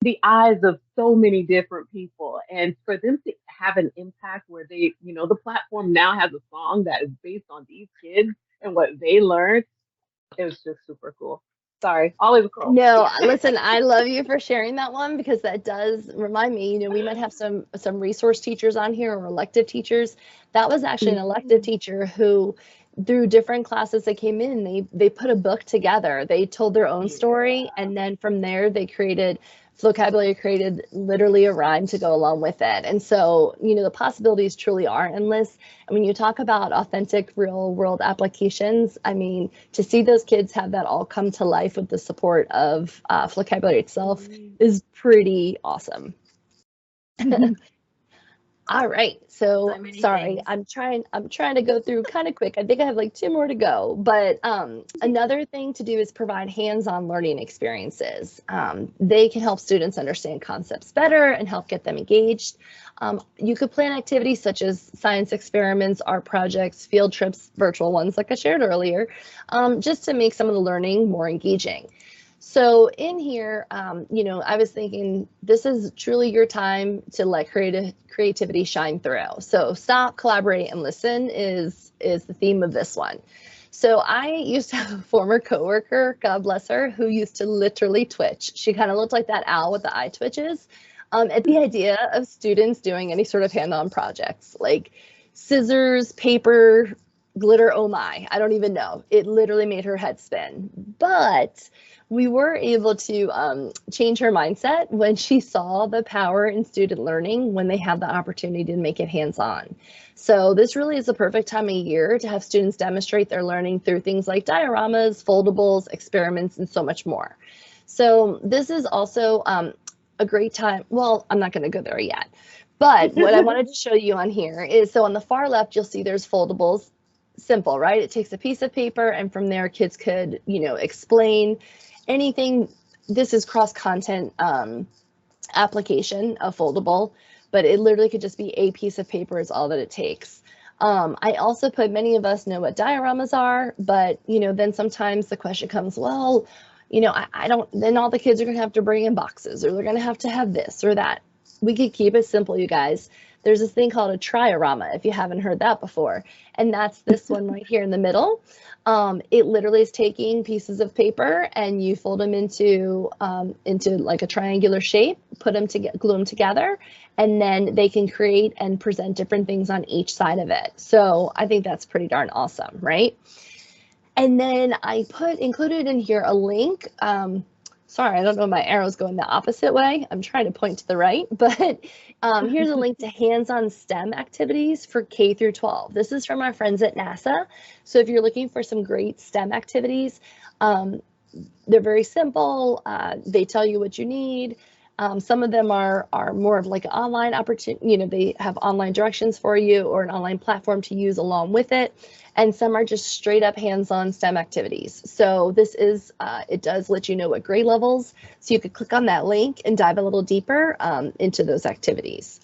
the eyes of so many different people, and for them to have an impact where they, the platform now has a song that is based on these kids and what they learned. It was just super cool. Sorry, always cool. No, listen, I love you for sharing that one, because that does remind me, we might have some resource teachers on here, or elective teachers. That was actually an elective teacher who, through different classes that came in, they put a book together. They told their own story, and then from there they created vocabulary, created literally a rhyme to go along with it. And so, the possibilities truly are endless. And when you talk about authentic real world applications, I mean, to see those kids have that all come to life with the support of vocabulary itself is pretty awesome. All right, so sorry, I'm trying to go through kind of quick. I think I have like 2 more to go, but another thing to do is provide hands-on learning experiences. They can help students understand concepts better and help get them engaged. You could plan activities such as science experiments, art projects, field trips, virtual ones like I shared earlier, just to make some of the learning more engaging. So in here, I was thinking this is truly your time to let creativity shine through. So stop, collaborate, and listen is the theme of this one. So I used to have a former coworker, God bless her, who used to literally twitch. She kind of looked like that owl with the eye twitches at the idea of students doing any sort of hand-on projects like scissors, paper, glitter, oh my, I don't even know. It literally made her head spin. But we were able to change her mindset when she saw the power in student learning when they have the opportunity to make it hands-on. So this really is the perfect time of year to have students demonstrate their learning through things like dioramas, foldables, experiments, and so much more. So this is also a great time. Well, I'm not going to go there yet. But what I wanted to show you on here is, so on the far left, you'll see there's foldables. Simple, right? It takes a piece of paper, and from there kids could, explain anything. This is cross-content application of foldable, but it literally could just be a piece of paper is all that it takes. I also put, many of us know what dioramas are, but then sometimes the question comes, well, I don't, then all the kids are gonna have to bring in boxes, or they're gonna have to have this or that. We could keep it simple, you guys. There's this thing called a triorama, if you haven't heard that before. And that's this one right here in the middle. It literally is taking pieces of paper and you fold them into like a triangular shape, put them together, glue them together, and then they can create and present different things on each side of it. So I think that's pretty darn awesome, right? And then I included in here a link. Sorry, I don't know, my arrow's going the opposite way. I'm trying to point to the right, but here's a link to hands-on STEM activities for K through 12. This is from our friends at NASA. So if you're looking for some great STEM activities, they're very simple. They tell you what you need. Some of them are more of like an online opportunity, they have online directions for you or an online platform to use along with it. And some are just straight up hands-on STEM activities. So this is, it does let you know what grade levels. So you could click on that link and dive a little deeper into those activities.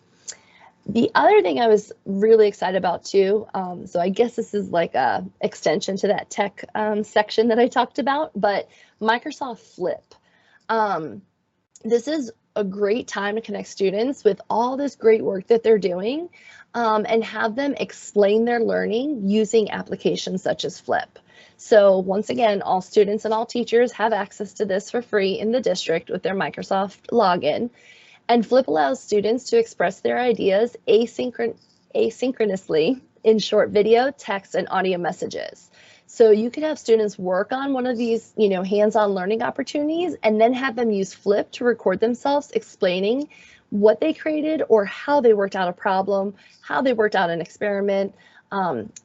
The other thing I was really excited about too, so I guess this is like a extension to that tech section that I talked about, but Microsoft Flip. This is a great time to connect students with all this great work that they're doing and have them explain their learning using applications such as Flip. So once again, all students and all teachers have access to this for free in the district with their Microsoft login. And Flip allows students to express their ideas asynchronously in short video, text, and audio messages. So you could have students work on one of these, hands-on learning opportunities and then have them use Flip to record themselves explaining what they created or how they worked out a problem, how they worked out an experiment.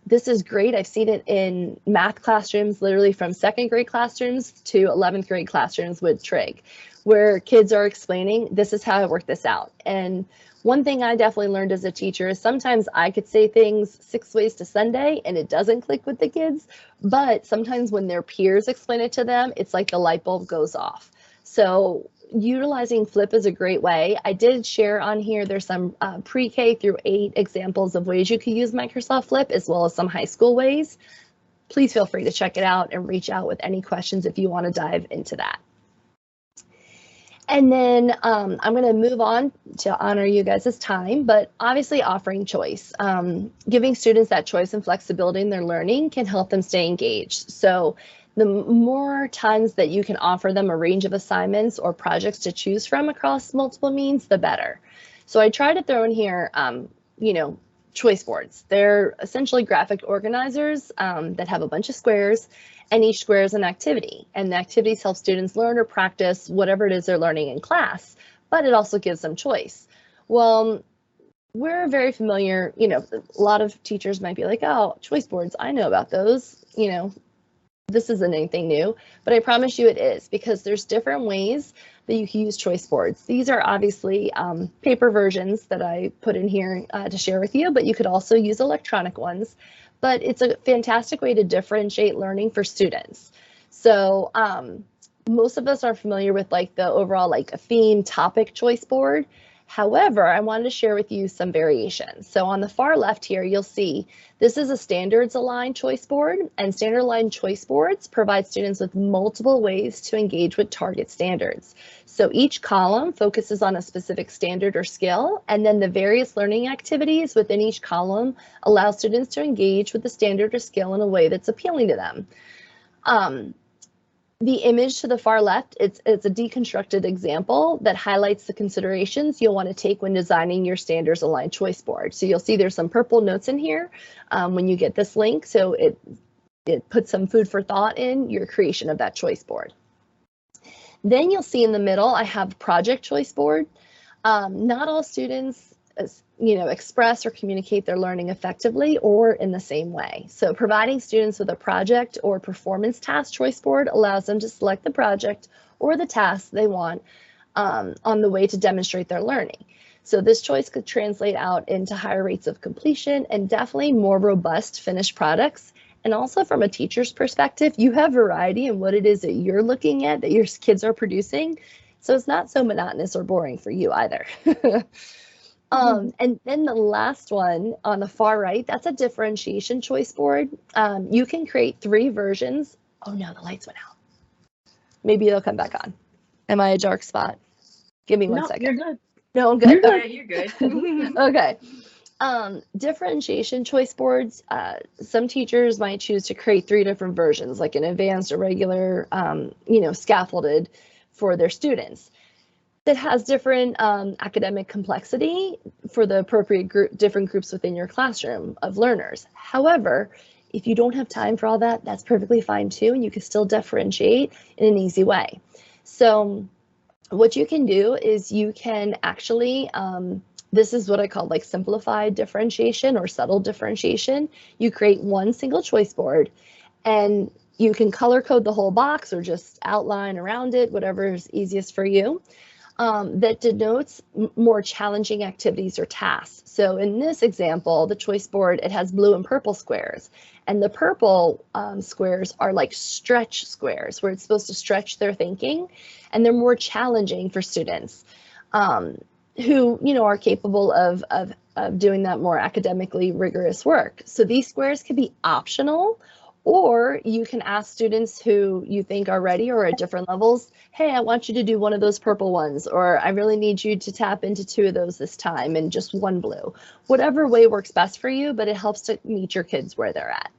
This is great. I've seen it in math classrooms, literally from 2nd grade classrooms to 11th grade classrooms with Trig, where kids are explaining, this is how I worked this out. And one thing I definitely learned as a teacher is sometimes I could say things 6 ways to Sunday and it doesn't click with the kids, but sometimes when their peers explain it to them, it's like the light bulb goes off. So utilizing Flip is a great way. I did share on here, there's some pre-K through 8 examples of ways you could use Microsoft Flip, as well as some high school ways. Please feel free to check it out and reach out with any questions if you want to dive into that. And then I'm going to move on to honor you guys' time, but obviously offering choice. Giving students that choice and flexibility in their learning can help them stay engaged. So the more times that you can offer them a range of assignments or projects to choose from across multiple means, the better. So I try to throw in here, choice boards. They're essentially graphic organizers that have a bunch of squares, and each square is an activity. And the activities help students learn or practice whatever it is they're learning in class, but it also gives them choice. Well, we're very familiar, a lot of teachers might be like, oh, choice boards, I know about those, this isn't anything new, but I promise you it is, because there's different ways that you can use choice boards. These are obviously paper versions that I put in here to share with you, but you could also use electronic ones. But it's a fantastic way to differentiate learning for students. So most of us are familiar with like the overall like a theme topic choice board. However, I wanted to share with you some variations. So on the far left here, you'll see this is a standards aligned choice board, and standard aligned choice boards provide students with multiple ways to engage with target standards. So each column focuses on a specific standard or skill, and then the various learning activities within each column allow students to engage with the standard or skill in a way that's appealing to them. The image to the far left, it's a deconstructed example that highlights the considerations you'll want to take when designing your standards aligned choice board. So you'll see there's some purple notes in here when you get this link. So it puts some food for thought in your creation of that choice board. Then you'll see in the middle, I have project choice board. Not all students express or communicate their learning effectively or in the same way. So providing students with a project or performance task choice board allows them to select the project or the task they want on the way to demonstrate their learning. So this choice could translate out into higher rates of completion and definitely more robust finished products. And also from a teacher's perspective, you have variety in what it is that you're looking at, that your kids are producing. So it's not so monotonous or boring for you either. And then the last one on the far right, that's a differentiation choice board. You can create 3 versions. Oh no, the lights went out. Maybe they'll come back on. Am I a dark spot? Give me one second. You're good. No, I'm good. Yeah, you're good. Okay. Differentiation choice boards, some teachers might choose to create 3 different versions, like an advanced, a regular, scaffolded for their students. That has different academic complexity for the appropriate different groups within your classroom of learners. However, if you don't have time for all that, that's perfectly fine too, and you can still differentiate in an easy way. So what you can do is you can actually, this is what I call like simplified differentiation or subtle differentiation. You create one single choice board, and you can color code the whole box or just outline around it, whatever is easiest for you. That denotes more challenging activities or tasks. So in this example, the choice board, it has blue and purple squares, and the purple squares are like stretch squares where it's supposed to stretch their thinking, and they're more challenging for students who are capable of doing that more academically rigorous work. So these squares can be optional, or you can ask students who you think are ready or at different levels, hey, I want you to do one of those purple ones, or I really need you to tap into 2 of those this time and just 1 blue. Whatever way works best for you, but it helps to meet your kids where they're at.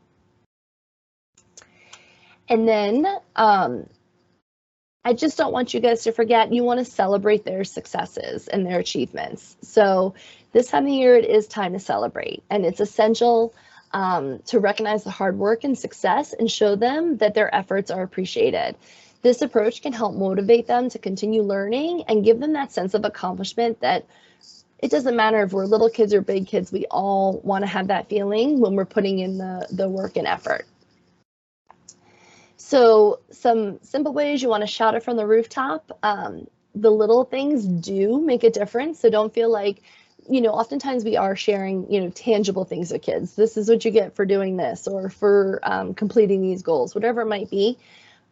And then I just don't want you guys to forget, you want to celebrate their successes and their achievements. So this time of year, it is time to celebrate, and it's essential to recognize the hard work and success and show them that their efforts are appreciated. This approach can help motivate them to continue learning and give them that sense of accomplishment that it doesn't matter if we're little kids or big kids, we all want to have that feeling when we're putting in the work and effort. So some simple ways you want to shout it from the rooftop. The little things do make a difference, so don't feel like, oftentimes we are sharing, tangible things with kids. This is what you get for doing this or for completing these goals, whatever it might be.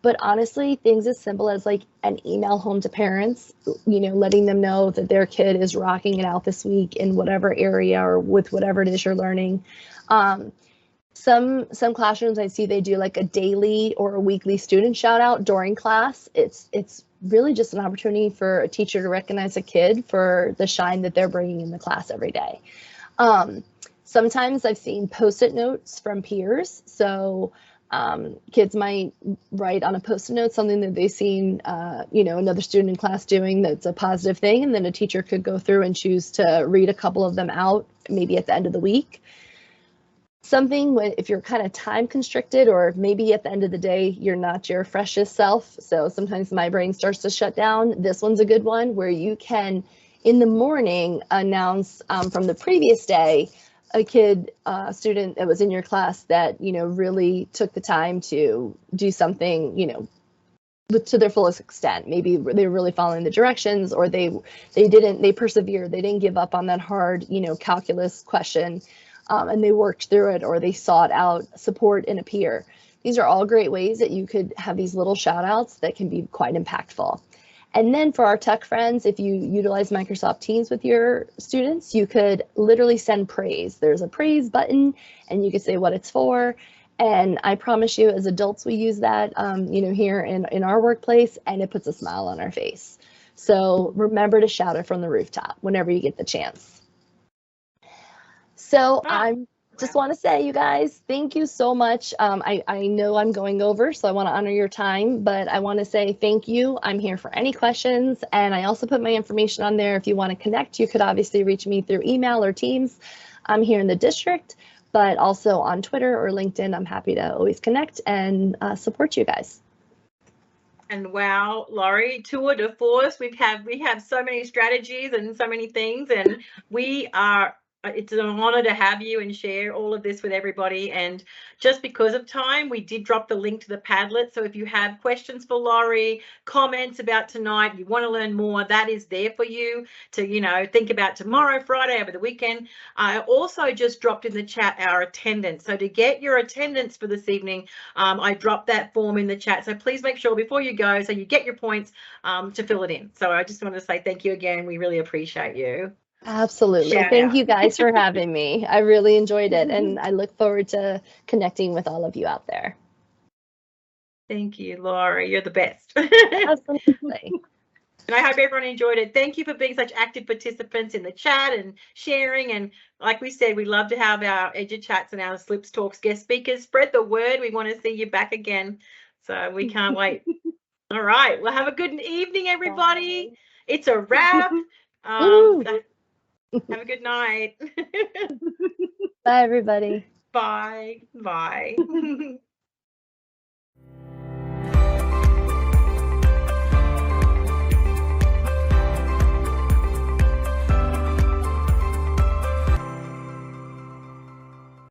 But honestly, things as simple as like an email home to parents, letting them know that their kid is rocking it out this week in whatever area or with whatever it is you're learning. Some classrooms I see they do like a daily or a weekly student shout out during class. It's really just an opportunity for a teacher to recognize a kid for the shine that they're bringing in the class every day. Sometimes I've seen Post-it notes from peers. So kids might write on a Post-it note something that they've seen, another student in class doing that's a positive thing, and then a teacher could go through and choose to read a couple of them out, maybe at the end of the week. Something if you're kind of time constricted, or maybe at the end of the day, you're not your freshest self. So sometimes my brain starts to shut down. This one's a good one where you can, in the morning, announce from the previous day, a student that was in your class that, really took the time to do something, to their fullest extent. Maybe they were really following the directions, or they persevered. They didn't give up on that hard, calculus question, and they worked through it, or they sought out support in a peer. These are all great ways that you could have these little shout outs that can be quite impactful. And then for our tech friends, if you utilize Microsoft Teams with your students, you could literally send praise. There's a praise button, and you could say what it's for. And I promise you, as adults, we use that, here in our workplace, and it puts a smile on our face. So remember to shout it from the rooftop whenever you get the chance. So I just want to say, you guys, thank you so much. I know I'm going over, so I want to honor your time, but I want to say thank you. I'm here for any questions, and I also put my information on there. If you want to connect, you could obviously reach me through email or Teams. I'm here in the district, but also on Twitter or LinkedIn. I'm happy to always connect and support you guys. And wow, Laurie, tour de force. We have so many strategies and so many things, and it's an honor to have you and share all of this with everybody. And just because of time, we did drop the link to the Padlet. So if you have questions for Laurie, comments about tonight, you want to learn more, that is there for you to, think about tomorrow, Friday, over the weekend. I also just dropped in the chat our attendance. So to get your attendance for this evening, I dropped that form in the chat. So please make sure before you go, so you get your points, to fill it in. So I just want to say thank you again. We really appreciate you. Absolutely. Thank you guys for having me. I really enjoyed it, and I look forward to connecting with all of you out there. Thank you, Laurie. You're the best. Absolutely. And I hope everyone enjoyed it. Thank you for being such active participants in the chat and sharing. And like we said, we love to have our EduChats and our Slips Talks guest speakers. Spread the word. We want to see you back again. So we can't wait. All right. Well, have a good evening, everybody. Bye. It's a wrap. Have a good night. Bye, everybody. Bye. Bye.